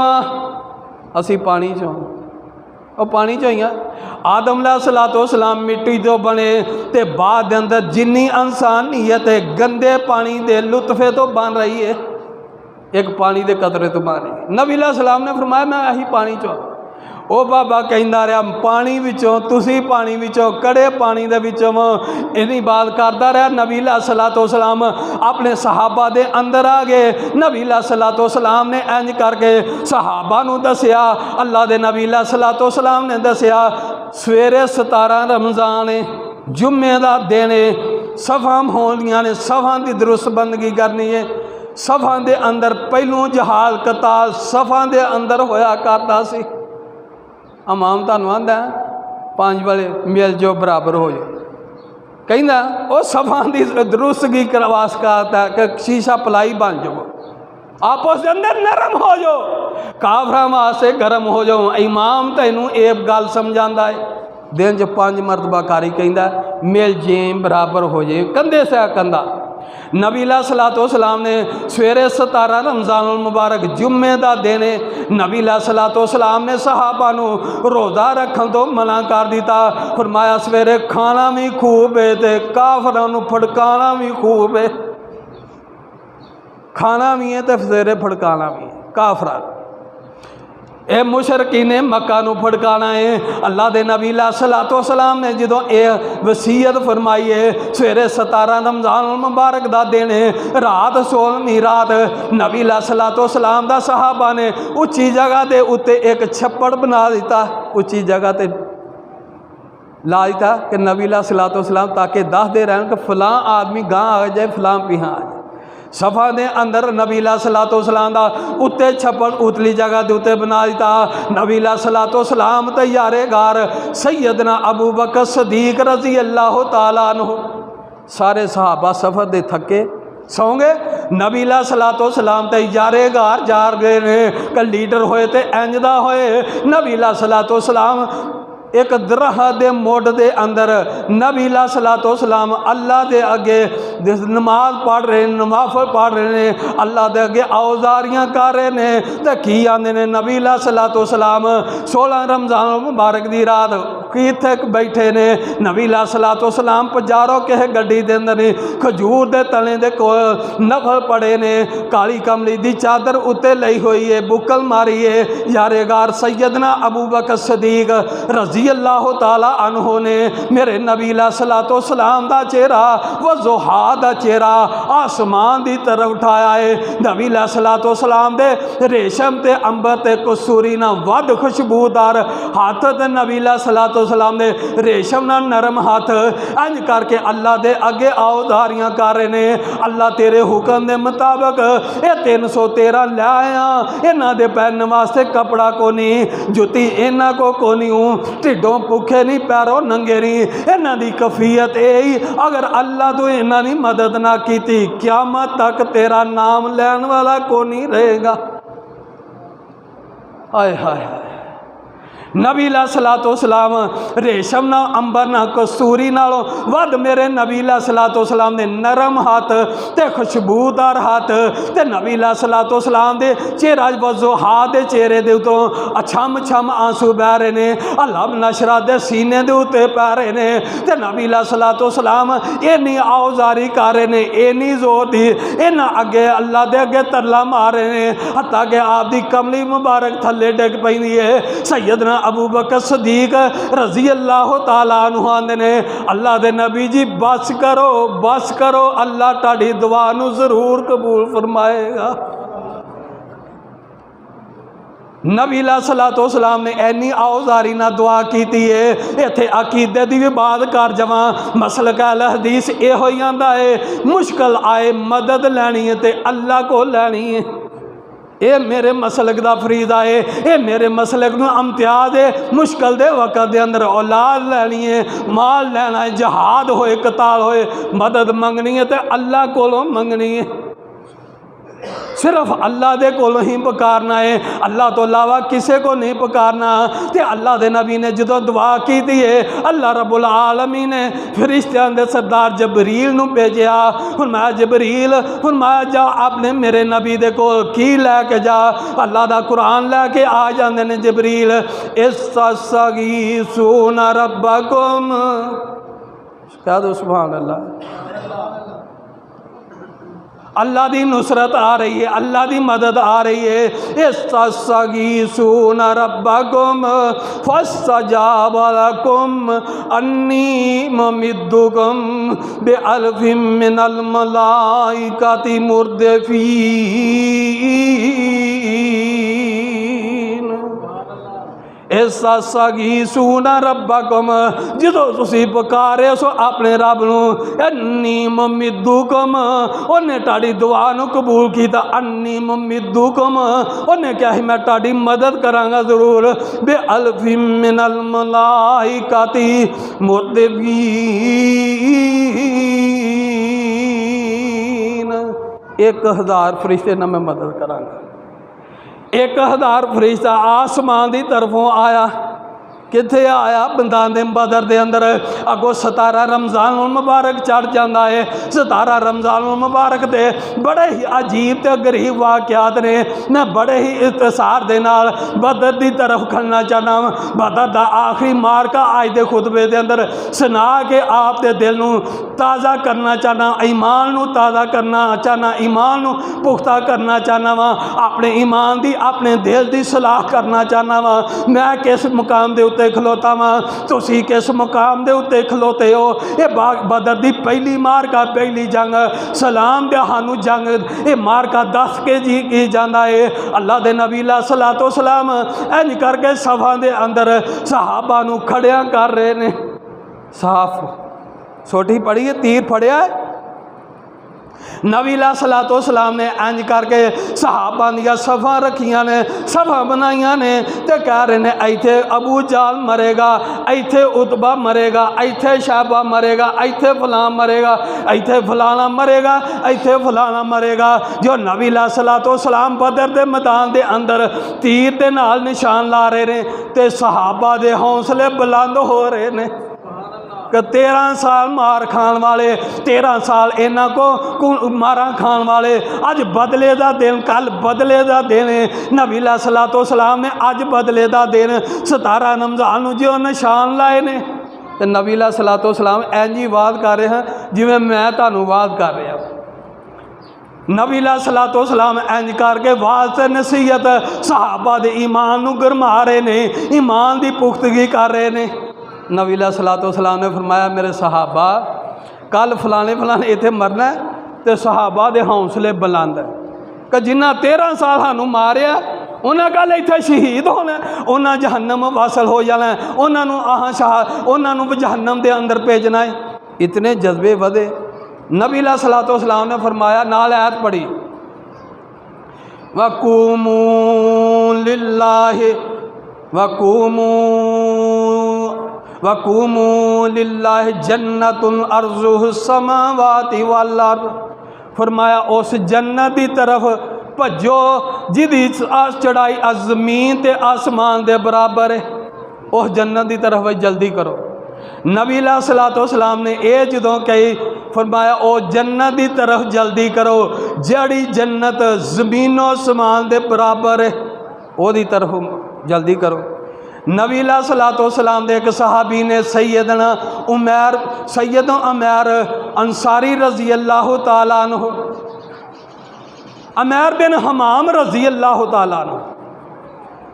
असी पानी चों, और पानी चो ही आदम सलातो सलाम मिट्टी तो बने ते बाद दे अंदर जिन्नी इंसानियत गंदे पानी दे लुत्फे तो बन रही है, एक पानी दे कतरे तो बन रही। नबी सलाम ने फरमाया मैं यही पानी चो। ओ बाबा कहता रहा पानी विचों, तुसी पानी विचों, कड़े पानी दे विचों इन्हीं बात करता रहा। नबी सलातो सलाम अपने सहाबा दे अंदर आ गए। नबी सलातो सलाम ने इंज करके सहाबा नूं दसिया। अल्लाह दे नबी सलातो सलाम ने दसिया सवेरे 17 रमज़ान है, जुम्मे का दिन है, सफ़ा होनियां ने, सफ़ा की दुरुस्त बंदगी करनी है। सफ़ां दे अंदर पहलों जहाल कताल सफ़ां दे अंदर होया करता सी। इमाम तुहानूं आंदा 5 वाले मिल जाओ बराबर हो जाओ, कहना वो सफ़ां की दुरुस्तगी करवास करता कि शीशा पलाई बन जाओ, आपस के अंदर नरम हो जाओ, काफरां वास्ते गर्म हो जाओ। इमाम तैनूं एक गल समझांदा है, दिन च 5 मरतबा कारी कहंदा मिल जेम बराबर हो जाए, कंधे से कंधा। नबी सलातो सलाम ने सवेरे 17 रमज़ानुल मुबारक जुम्मे का दिन नबी सलातो सलाम ने सहाबा नूं रोज़ा रखन तो मना कर दिता। फरमाया सवेरे खाना भी खूब है तो काफरां नूं फड़काना भी खूब है, खाना भी है तो सवेरे फड़काना भी है काफरां। ए मुशरकीन ने मक्का नूं फड़काना है। अल्लाह के नबी सलातो सलाम ने जो ये वसीयत फरमाई है, सवेरे 17 रमज़ान मुबारक का दिन है, रात 16वीं रात नबी सलातो सलाम का सहाबा ने उच्ची जगह के उत्ते एक छप्पड़ बना दिता, उच्ची जगह ते ला दिता कि नबी सलातो सलाम ताकि दसते रहन कि फलां आदमी गां आ जाए, फलां पिहां आ जाए। सफ़ा के अंदर नबी सलातो सलाम का उत्ते छप्पड़ उतली जगह के उत्ते बना दिता। नबी सलातो सलाम तैयारेगार सैयदना अबू बकर सदीक रजी अल्लाह तआला अन्हु सारे सहाबा सफ़र दे थके सौ गए। नबी सलातो सलाम तैयारेगार जा गए ने कि लीडर होए तो इंजदा होए। नबी सलातो सलाम एक दरह दे मोड़ दे अंदर नबी सलातो सलाम अल्लाह के अगे नमाज पढ़ रहे, नमाफल पढ़ रहे ने, अल्लाह के अगे औजारियां कर रहे ने। तो की आते ने नबी सलातो सलाम 16 रमज़ान मुबारक की रात किथे बैठे ने। नबी सलातो सलाम पजारो किसी गड्डी के अंदर ने, खजूर के तने के कोल नफल पड़े ने, काली कमली की चादर उत्ते लई हुई है, बुकल मारी है। यारेगार सैयदना अबू बकर सदीक रजी अल्लाह तआला अन्हु ने मेरे नबी सलातो सलाम का चेहरा व ज़ुहा का चेहरा आसमान की तरफ उठाया है। नबी सलातो सलाम दे रेशम ते अंबर ते कसूरी ना वध खुशबूदार हाथ ते नबी सलातो सलाम दे रेशम ना नरम हाथ इंज करके अल्लाह दे अगे औजारियां कर रहे ने। अल्लाह तेरे हुक्म के मुताबिक ये 313 लै आया, इन्हां दे पहनने वास्ते कपड़ा को नहीं, जुती इन्हां को नहीं हूँ, ढिडों भुखे नहीं, पैरों नंगे नहीं। इन्हां दी कफियत यही, अगर अल्लाह तो इन्हां दी मदद ना की क़यामत तक तेरा नाम लैन वाला को नहीं रहेगा। हाय हाय हाय। नबी सलातो सलाम रेशम ना अंबर ना कसूरी नालों वध मेरे नबी सलातो सलाम दे नरम हाथ ते खुशबूदार हाथ ते नबी सलातो सलाम दे चेहरा वज़ुहा दे चेहरे दे उतों छम छम आंसू बह रहे ने। अल्लाह नशरा दे सीने दे उत्ते पै रहे ने ते नबी सलातो सलाम इन्नी औजारी कर रहे ने, इन्नी जोर दी इन्हां अगे अल्लाह दे अगे तरला मार रहे ने, हत्ता कि आप दी कमली मुबारक थले डिग पैंदी है। सैयदना अबू बकर सदीक रजी अल्लाह तआला अन्हु आंदे ने अल्लाह दे नबी जी बस करो, अल्लाह ताड़ी दुआ नूं जरूर कबूल फरमाएगा। नबी सलातो सलाम ने इन्नी औजारी ना दुआ की है। इत्थे अकीदे की भी बात कर जावां, मसलक अहले हदीस इहो ही आंदा है, मुश्किल आए मदद लैनी है तो अल्लाह को लैनी है। ये मेरे मसलक का फरीदा है, ये मेरे मसलक नूं इम्तियाज है। मुश्किल दे वक्त के अंदर औलाद लैनी है, माल लैना है, जहाद होए कताल होए, मदद मंगनी है तो अल्लाह कोलों मंगनी है। सिर्फ अल्लाह दे कोलों ही पुकारना है, अल्लाह तो अलावा किसी को नहीं पुकारना। तो अल्लाह के नबी ने जो दुआ की थी है, अल्लाह रब्बुल आलमीन ने फरिश्तियां दे सरदार जबरील नूं भेजिया। फरमाया जबरील, फरमाया जा अपने मेरे नबी दे कोल की लैके जा। अल्लाह दा कुरान लैके आ जाते ने जबरील, इस्तगीसूना रब्बकुम, कह दो सुभान अल्लाह। अल्लाह की नुसरत आ रही है, अल्लाह की मदद आ रही है। इस्तगीसूना रब्बकुम फस्तजाब लकुम अन्नी मुमिद्दुकुम बिअल्फिम मिनल मलाइकति मुर्दिफीन। इस्तगीसून रब्बकुम, जो तुसी पुकारे सो अपने रब नूं, अन्नी मुमिद्दुकुम, उन्हें ताड़ी दुआ नूं कबूल किया। अन्नी मुमिद्दुकुम, उन्हें क्या मैं ताड़ी मदद करांगा जरूर। बे अल्फिम मिनल मलाइकाति मुर्दिबीन, 1000 फरिश्ते ना मैं मदद करांगा। 1000 फरिश्ता आसमान की तरफों आया। किथे आया? मैदान बदर के अंदर। अगों 17 रमज़ान मुबारक चढ़ जाता है। 17 रमज़ान मुबारक के बड़े ही अजीब ते गरीब वाक़यात ने। मैं बड़े ही इख्तिसार दे नाल बदर की तरफ खड़ना चाहना। बदर का आखिरी मार्का अज के खुतबे के अंदर सुना के आप के दिल नूं ताज़ा करना चाहना, ईमान नूं ताज़ा करना चाहना, ईमान नूं पुख्ता करना चाहना वा, अपने ईमान की अपने दिल की सलाह करना चाहना वा। मैं किस मुकाम के उत्ते खलोता वा, तुसी किस मुकाम के उत्ते खलोते हो। ये बदर की पहली मार्का, पहली जंग, सलाम दे सानू जंग ये मार्का दस के जी की जाता है। अल्लाह के नबी सलातो सलाम इंज करके सभा के अंदर सहाबा नू खड़िया कर रहे ने। साफ सोटी पड़ी है, तीर फड़िया है। नबी सलातो सलाम ने इंज करके सहाबा दियां सफ़ा रखिया ने, सफ़ा बनाइया ने, तो कह रहे ने इत्थे अबू जाल मरेगा, इत्थे उतबा मरेगा, इत्थे शैबा मरेगा, इत्थे फलां मरेगा, इत्थे फलाना मरेगा, इत्थे फलाना मरेगा। जो नबी सलातो सलाम बदर के मैदान के अंदर तीर के नाल निशान ला रहे ने, तो सहाबा के हौसले बुलंद हो रहे ने। 13 साल मार खान वाले, 13 साल इन्हों को मारा खान वाले, अज बदले का दिन, कल बदले का दिन। नबी सलातो सलाम ने अज बदले का दिन 17 रमज़ान जो निशान लाए ने। तो नबी सलातो सलाम इंज ही वाद कर रहे हैं जिवें मैं तुहानूं वाद कर रहा। नबी सलातो सलाम इंज करके वाद से नसीहत सहाबा दे ईमान नूं गरमा रहे ने, ईमान की पुख्तगी कर रहे ने। नबी सलातो सलाम ने फरमाया मेरे सहाबा कल फलाने फलाने इत्थे मरना है, तो सहाबा दे हौसले बुलंद है कि जिन्ना 13 साल सानू मारिया उन्हें कल इत्थे शहीद होना, उन्हें जहन्नम वासल हो जाना, उन्होंने जहन्नम के अंदर भेजना है। इतने जज्बे वधे। नबी सलातो सलाम ने फरमाया नाल आयत पढ़ी, वक़ूमू लिल्लाहि वक़ूमू लिल्लाहि जन्नतुन अर्ज़ुहुस समावाति वल अर्ज़। फरमाया उस जन्नत की तरफ भजो जिहदी चढ़ाई ज़मीन ते आसमान के बराबर है। उस जन्नत की तरफ जल्दी करो। नबी सलातो सलाम ने यह जदों कही फरमाया ओ जन्नत की तरफ जल्दी करो, जड़ी जन्नत ज़मीनो आसमान के बराबर है, ओदी तरफ जल्दी करो। नबी सलातो सलाम दे एक सहाबी ने सैयदना उमैर अंसारी रज़ी अल्लाह तआला अन्हु, उमैर बिन हमाम रज़ी अल्लाह तआला अन्हु,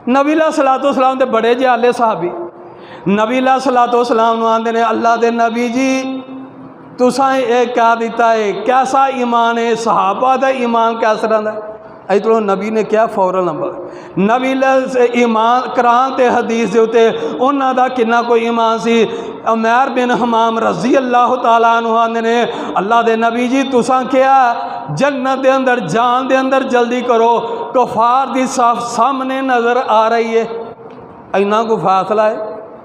नबी सलातो सलाम दे बड़े जयाले सहाबी। नबी सलातो सलाम आंदे ने अल्लाह के नबी जी तुसां ये क्या दिता है, कैसा ईमान है, सहाबा का ईमान कैसा रहा। इधरों नबी ने क्या फौरन नंबर नबी ईमान कुरान ते हदीस के उत्ते उन्हां दा किन्ना कोई ईमान सी। उमैर बिन हमाम रज़ी अल्लाह तआला अन्हु आंदे ने अल्लाह दे नबी जी तुसां क्या जन्नत के अंदर जान दे अंदर जल्दी करो, कुफार दी साफ सामने नज़र आ रही है, इन्ना को फासला है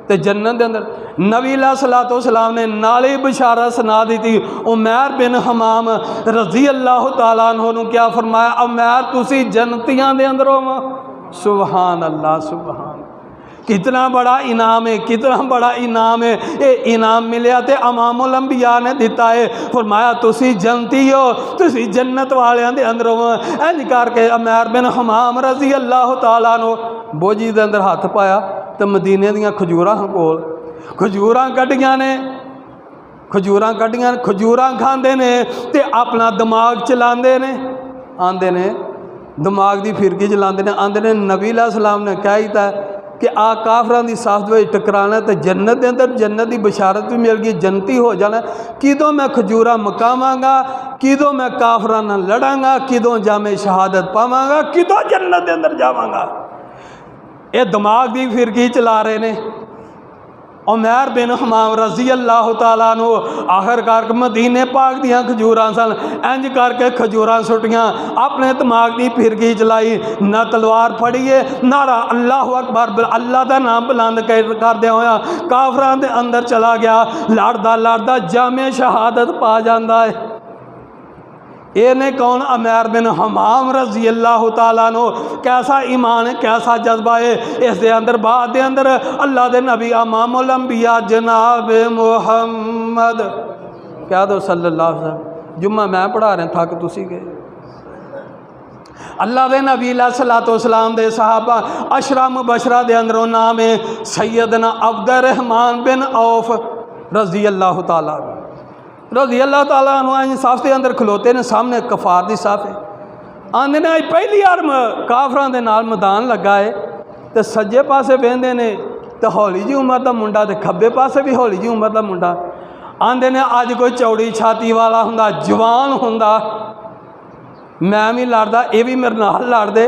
तो जन्नत के अंदर। नबी सलातो सलाम ने नाले बशारा सुना दी थी उमैर बिन हमाम रज़ी अल्लाह तआला अन्हु नूं क्या फरमाया, उमैर तुसी जन्नतियां दे अंदर हो। सुभान अल्लाह, सुभान, कितना बड़ा इनाम है, कितना बड़ा इनाम है। ये इनाम मिलया तो इमामुल अंबिया ने दिता है। फरमाया तुसी जन्नती हो, तुसी जन्नत वालियां दे अंदर हो। इंज करके उमैर बिन हमाम रज़ी अल्लाह तआला अन्हु बोझी दे अंदर हथ पाया तो मदीने दियां खजूरां कोल खजूरां कड्डियां ने, खजूरां खांदे ने ते अपना दिमाग चलाते ने, आंदे ने दिमाग की फिरकी चलाते ने। आंदे ने नबी सलाम ने कह दिता कि आ काफरां दी साथ में टकराना तो जन्नत के अंदर जन्नत की बशारत भी मिल गई, जन्नती हो जाना। किदों मैं खजूरां मकावांगा, किदों मैं काफरां नाल लड़ांगा, किदों जामे शहादत पावांगा, किदों जन्नत के अंदर जावांगा। ये दिमाग की फिरकी चला रहे ने। उमैर बिन हमाम रजी अल्लाह तआला नु आखिरकार मदीने पाक दियां खजूरां सन, इंज करके खजूरां सुटियां, अपने दिमाग की फिरकी चलाई, ना तलवार फड़िए नारा अल्लाह अकबर, अल्लाह का नाम बुलंद करदे होया काफरां दे अंदर चला गया। लड़दा लड़दा जामे शहादत पा जाता है। ये ने कौन? उमैर बिन हमाम रजी अल्लाह तआला नो। कैसा ईमान है, कैसा जज्बा है इस दे अंदर। बाद दे अंदर अल्लाह दे नबी इमामुल अंबिया जनाब मुहम्मद कह दो सल्लल्लाहु अलैहि वसल्लम। जुम्मा मैं पढ़ा रहा, थक तुसी गए। अल्लाह दे नबी अलैहिस्सलातु वस्सलाम दे सहाबा अशरा मुबशरा दे अंदरों नाम है सैयदना अब्दुर्रहमान बिन औफ रजी अल्लाह तआला रजी अल्लाह तआला अन्हु साफ के अंदर खलोते ने, सामने कफार की साफ है। आंदे ने पहली बार काफरां दे नाल मैदान लगा है, तो सज्जे पासे बहते ने तो हौली जी उम्र का मुंडा, तो खब्बे पासे भी हौली जी उम्र का मुंडा। आंदे ने अज कोई चौड़ी छाती वाला हुंदा, जवान हुंदा, मैं भी लड़दा, ये भी मेरे नाल लड़दे,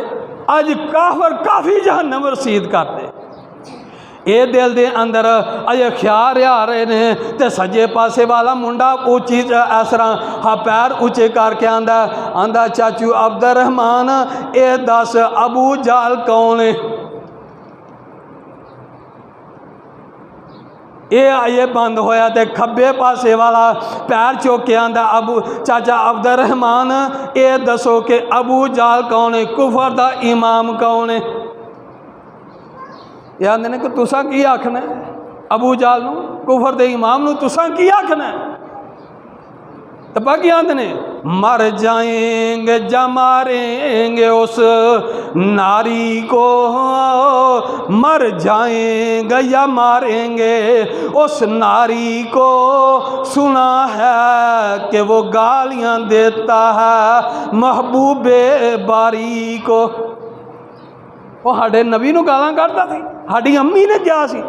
अज काफर काफ़ी जहन्नम रसीद करते। ये दिल के अंदर अजे ख्याल आ रहे ने, तो सज्जे पासे वाला मुंडा उची इस तरह हा पैर उचे करके आंदा आंदा चाचू अब्दुर्रहमान ये दस अबू जाल कौन है? ये बंद होया, तो खब्बे पासे वाला पैर चुक के आंदा अबू चाचा अब्दुर्रहमान ये दसो कि अबू जाल कौन है, कुफर दा इमाम कौन है? ये आंदे ने कि तुसा की आखना है अबू जाल नू, कुफर दे इमाम नू तुसा की आखना है? तो बाकी आंदे ने मर जाएंगे जा मारेंगे उस नारी को, मर जाएंगे या मारेंगे उस नारी को, सुना है कि वो गालियां देता है महबूबे बारी को। वो साडे नबी नू गालां कढ़दा सी, साडी अम्मी ने क्या सी,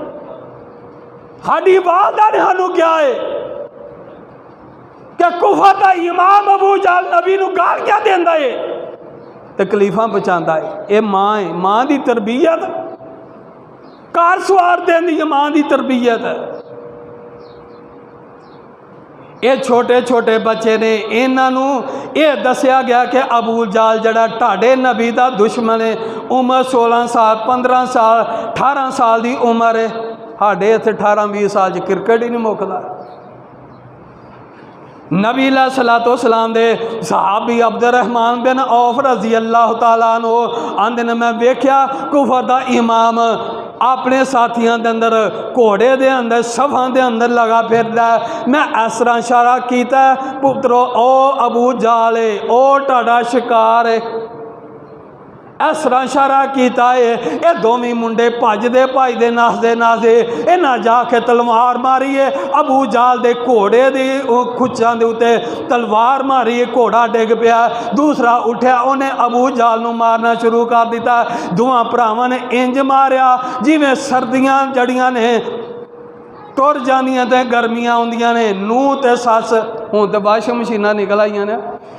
साडी वालदा ने सानू क्या है कि कुफर दा इमाम अबू जाल नबी नू गाल क्या देंदा है, तकलीफां पहुंचांदा है। ये माँ है, माँ की तरबीयत कार सवार देंदी है, माँ की तरबीयत है। ये छोटे छोटे बच्चे ने, इन्हों ये दसिया गया कि अबू जाल जड़ा ढाडे नबी का दुश्मन है, उम्र 16 साल 15 साल 18 साल की उम्र है। साढ़े इत्थे 18-20 साल क्रिकेट ही नहीं मुकदा। नबी अलैहिस्सलातु वस्सलाम दे सहाबी अब्दुर्रहमान बिन औफ रजी अल्लाह तआला अन्हु आंदे ने मैं वेख्या कुफर दा इमाम अपने साथियों के अंदर घोड़े के अंदर सफा के अंदर लगा फिरदा। मैं इस तरह इशारा किया पुत्रो ओ अबू जाल है, ओ ढाडा शिकार है, इस तरह इशारा किया है। ये दोवें मुंडे भजदे भजदे नसदे नसदे इन्हें जाके तलवार मारी है अबू जाल दे घोड़े की खुच्चां दे उत्ते तलवार मारी है, घोड़ा डिग पिया। दूसरा उठ्या उन्हें अबू जाल नूं मारना शुरू कर दिता। दोवां भरावां ने इंज मारिया जिवें सर्दियां जड़ियां ने तुर जांदियां ते गर्मियां आउंदियां ने। नूंह ते सस, हुण ते वाशिंग मशीनां निकल आईयां ने,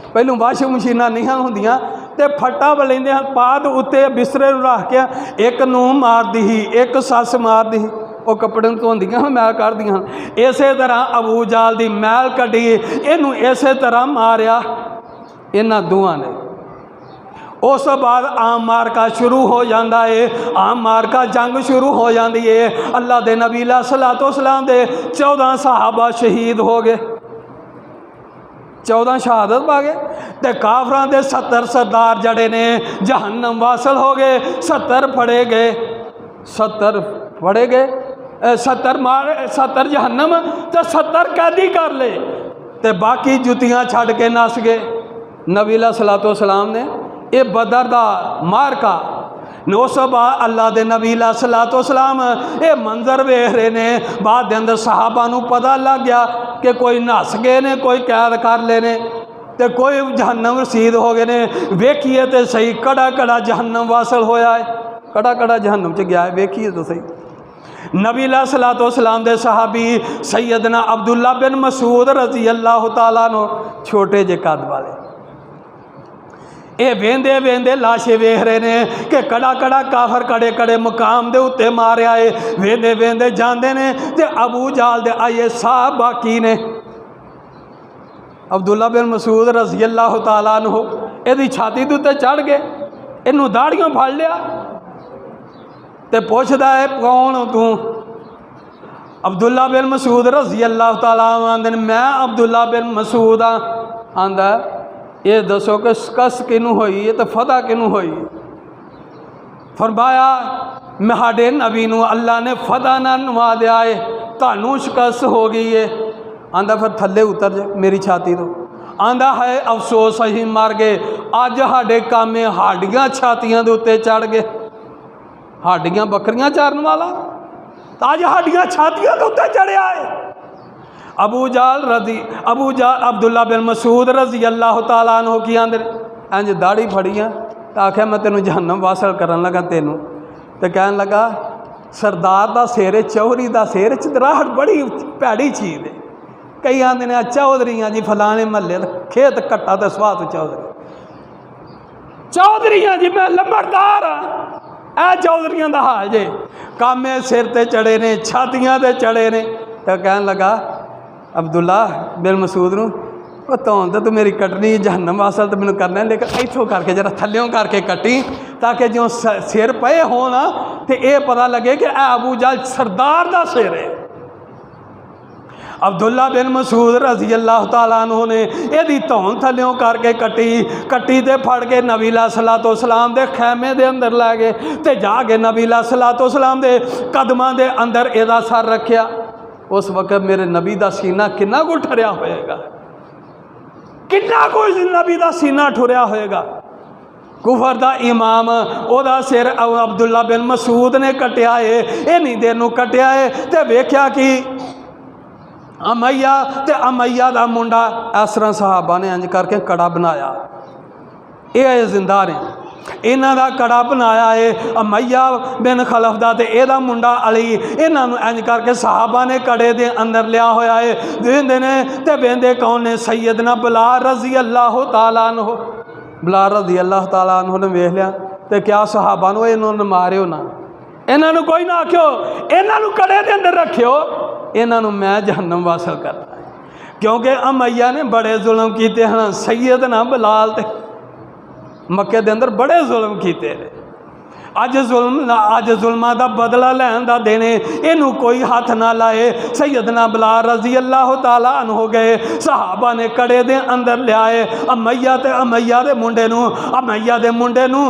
पहलों वाशिंग मशीनां नहीं होंदियां ते फट्टा बलेंदे पाद उत्ते बिस्तरे रख के एक नूंह मारदी ही, एक सस मारदी ही, वो कपड़े धोंदियां मैल कढ़दियां। इस तरह अबू जाल की मैल कढ़ी, इनू इस तरह मारिया इन्हां दोवां ने। उस बाद आम मारका शुरू हो जाता है, आम मारका जंग शुरू हो जाती है। अल्लाह के नबी अलैहिस्सलातु वस्सलाम दे 14 सहाबा शहीद हो गए, 14 शहादत पा गए। तो काफरां दे 70 सरदार जड़े ने जहन्नम वासल हो गए। 70 फड़े गए, 70 फड़े गए, 70 जहन्नम तो 70 कैदी कर ले, तो बाकी जुतियां छड़ के नस गए। नबी अलैहिस्सलातु वस्सलाम ने ये बदर दा मारका उस बाद अल्लाह के नबी अलैहिस्सलातु वस्सलाम ये मंजर वेख रहे ने। बाद दे अंदर सहाबा नूं पता लग गया कि कोई नस गए ने, कोई कैद कर ले ने, तो कोई जहन्नम रसीद हो गए ने। वेखिए तो सही कड़ा कड़ा जहन्नम वासल होया है, कड़ा कड़ा जहन्नम च गया है, वेखिए तो सही। नबी अलैहिस्सलातु वस्सलाम दे सहाबी सैयदना अब्दुल्ला बिन मसूद रजी अल्लाह तआला अन्हु छोटे जे कद वाले, ये वेंदे वेंदे लाशे वेख रहे ने कि कड़ा कड़ा काफर कड़े कड़े मुकाम दे उत्ते मारिया है। वेंदे वेंदे जाते ने ते अबू जाल दे आइए साहब बाकी ने। अब्दुल्ला बिन मसूद रज़ी अल्लाह तआला अन्हु इहदी छाती दे उत्ते चढ़ गए, इनू दाड़ियों फड़ लिया ते पुछदा है कौन तू? अब्दुल्ला बिन मसूद रज़ी अल्लाह तआला आंदे मैं अब्दुल्ला बिन मसूद आंदा ये दसो कि शिकस्त किनू होई है तो फतह किनू होई? फरमाया मेरे नबी नू अल्लाह ने फतह ना नवा दिया है, तानू शिकस्त हो गई है। आंदा फिर थले उतर जा मेरी छाती तो। आंदा है अफसोस असीं मर गए, अज साडे कामे हाडियां छातियां दे उत्ते चढ़ गए। हाडियां बकरियां चारन वाला तो अज साडियां छातियां दे उत्ते चढ़िया है। अबू जाल अब्दुल्ला बिन मसूद रज़ी अल्लाह तआला अन्हु की आंदे इंज दाड़ी फड़ियाँ तो आख्या मैं तेनों जहन्नम वासल करन लगा तेनों। तो कहन लगा सरदार का सिर है, चौधरी का सिर चितराहट बड़ी भैड़ी चीज़ है। कई आंदे ने चौधरियाँ जी फलाने महल्ले खेत कट्टा तो स्वात चौधरियाँ जी मैं लंबड़दार हाँ। ए चौधरियाँ का हाल जे कामे सिर ते चढ़े ने, छातियाँ ते चढ़े ने। तो कहन लगा अब्दुल्ला बिन मसूद नूं धौन तो तू मेरी कटनी जहन्नम वासल तो मैंने करना है, लेकिन इतों करके जरा थल्यों करके कटी ताकि जो सिर पे हो ना तो यह पता लगे कि अबू जाल सरदार का सिर है। अब्दुल्ला बिन मसूद रज़ी अल्लाह तआला अन्हु ने यदि धौन थल्यों करके कटी तो फड़ के नबी सलातो सलाम के खैमे के अंदर लै गए तो जाके नबी सलातो सलाम के कदमां के अंदर यदा सर रखिया। उस वक्त मेरे नबी का सीना कितना को ठरिया होएगा, कितना को नबी का सीना ठुरिया होएगा। कुफर का इमाम ओदा सिर अब्दुल्ला बिन मसूद ने कटिया है, इन्नी देर नूं कटिया है तो वेख्या कि अमैया का मुंडा इस तरह सहाबा ने इंज करके कड़ा बनाया। ये जिंदा ने, इन्हां दा कड़ा बनाया है अमैया बिन खलफ दा ते एदा मुंडा अली। इन्हां नूं इंज करके सहाबा ने कड़े दे अंदर लिया होया है। वेंदे ने ते वेंदे कौन ने? सैयदना बिलाल रज़ी अल्लाह तआला अन्हु। बिलाल रज़ी अल्लाह तआला अन्हु ने वेख लिया तो क्या सहाबा नूं इन्होंने मारियो ना, इन्हां नूं कोई ना आखियो, इन्हां नूं कड़े दे अंदर रखियो, इन्हां नूं मैं जहन्नम वासल करना है। क्योंकि अमैया ने बड़े जुल्म कीते हैं। सैयदना बिलाल ते मक्के दे अंदर बड़े जुल्म किए। अज जुल्मां का बदला लैन का दिन इनू कोई हाथ ना लाए। सैयदना बिलाल रज़ी अल्लाह तआला अन्हु गए, सहाबा ने कड़े दे अंदर लियाए अमैया दे मुंडे नूं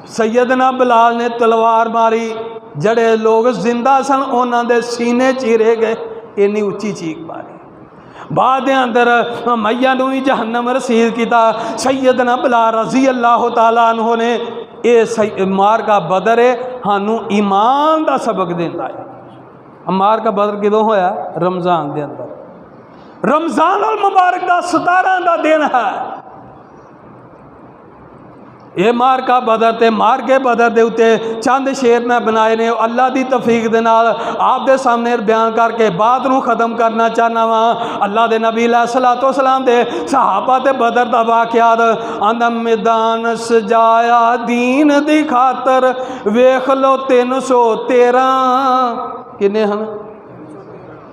सैयदना बिलाल ने तलवार मारी। जड़े लोग जिंदा सन उन्हां दे सीने चीरे गए, इन्नी उच्ची चीख मारी। बाद के अंदर मैया नूं भी जहन्नम रसीद किया। सैयदना बिलाल रज़ी अल्लाह तआला अन्हु ने ये मार का बदर है सानू ईमान का सबक देता है। मार का बदर कदों होया? रमज़ान के अंदर। रमज़ान अल मुबारक का 17 का दिन है। ये मार का बदर ते मार के बदर के उत्ते चंद शेर मैं बनाए ने अल्लाह की तौफीक दे नाल आप दे सामने बयान करके बात नूं खत्म करना चाहना वा। अल्लाह के नबी सलातो सलाम दे सहाबा ते बदर दा वाक़यात आंदा मैदान सजाया दीन दी खातर वेख लो 313 किन्ने हन।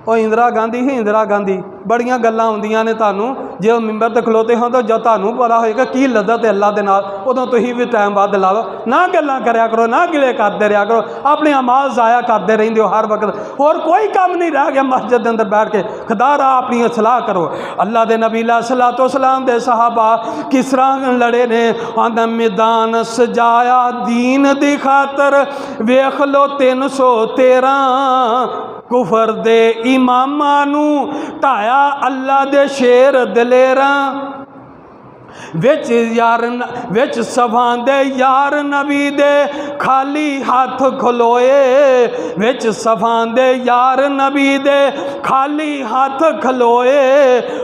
और इंदिरा गांधी ही इंदिरा गांधी बड़ियां गल्लां आउंदियां ने तुहानूं जो मिंबर ते खलोते हो तो जब तुहानूं पता होएगा की लद्दत है अल्लाह दे नाल उदों तुसीं भी टाइम बाद ला लो। ना गल्लां करया करो, ना गिले करते रहा करो, अपने अमाल ज़ाया करते रहिंदे हो हर वक्त। और कोई काम नहीं रह गया मस्जिद के अंदर बैठ के खुदारा अपनी सलाह करो। अल्लाह के नबी सलातो सलाम दे सहाबा किस तरह लड़े ने। आंदा मैदान सजाया दीन दी खातर वेख लो 313 कुफर दे इमामा नूं ढाया अल्लाह दे शेर दलेरा विच सफां दे यार नबी दे खाली हाथ खलोए। विच सफां दे यार नबी दे खाली हाथ खलोए।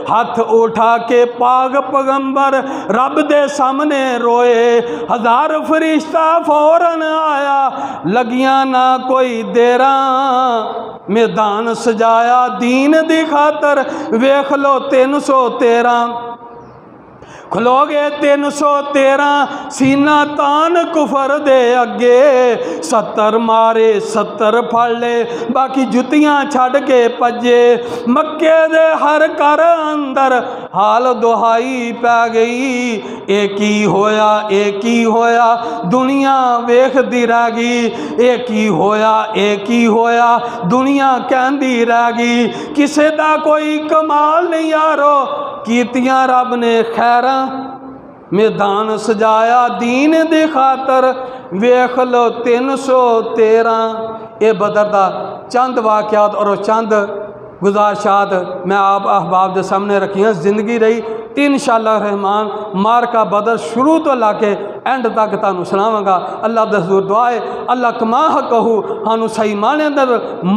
हाथ उठा के पाग पैगंबर रब दे सामने रोए। 1000 फरिश्ता फौरन आया लगियां ना कोई देरा। मैदान सजाया दीन दी खातर वेख लो 313 खलो गए 313 सीना तान कुफर दे अगे 70 मारे 70 फड़ ले बाकी जुतियां छड़ के भजे मक्के दे हर घर अंदर हाल दुहाई पै गई एक ही होया दुनिया वेखदी रह गई एक ही होया दुनिया कहंदी रह गई किसे दा कोई कमाल नहीं यारो कीतियां रब ने खैरां मैदान सजाया दीन दी खातर वेख लो 313 ये बदर दा चंद वाक़यात और चंद गुजारिशात मैं आप अहबाब के सामने रखियाँ जिंदगी रही इंशाअल्लाह रहमान मार का बदर शुरू तो लाके एंड तक तुहानू सुनावांगा। अल्लाह दस्तूर दुआ है अल्लाह कमा कहू सानू सही माने अंदर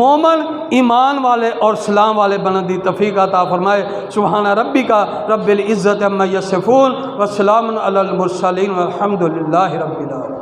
मोमन ईमान वाले और सलाम वाले बनने की तौफीक अता फरमाए। सुभान रब्बिका रब्बिल इज्जति अम्मा यसिफून व सलामुन अलल मुरसलीन वल्हम्दुलिल्लाहि रब्बिल आलमीन।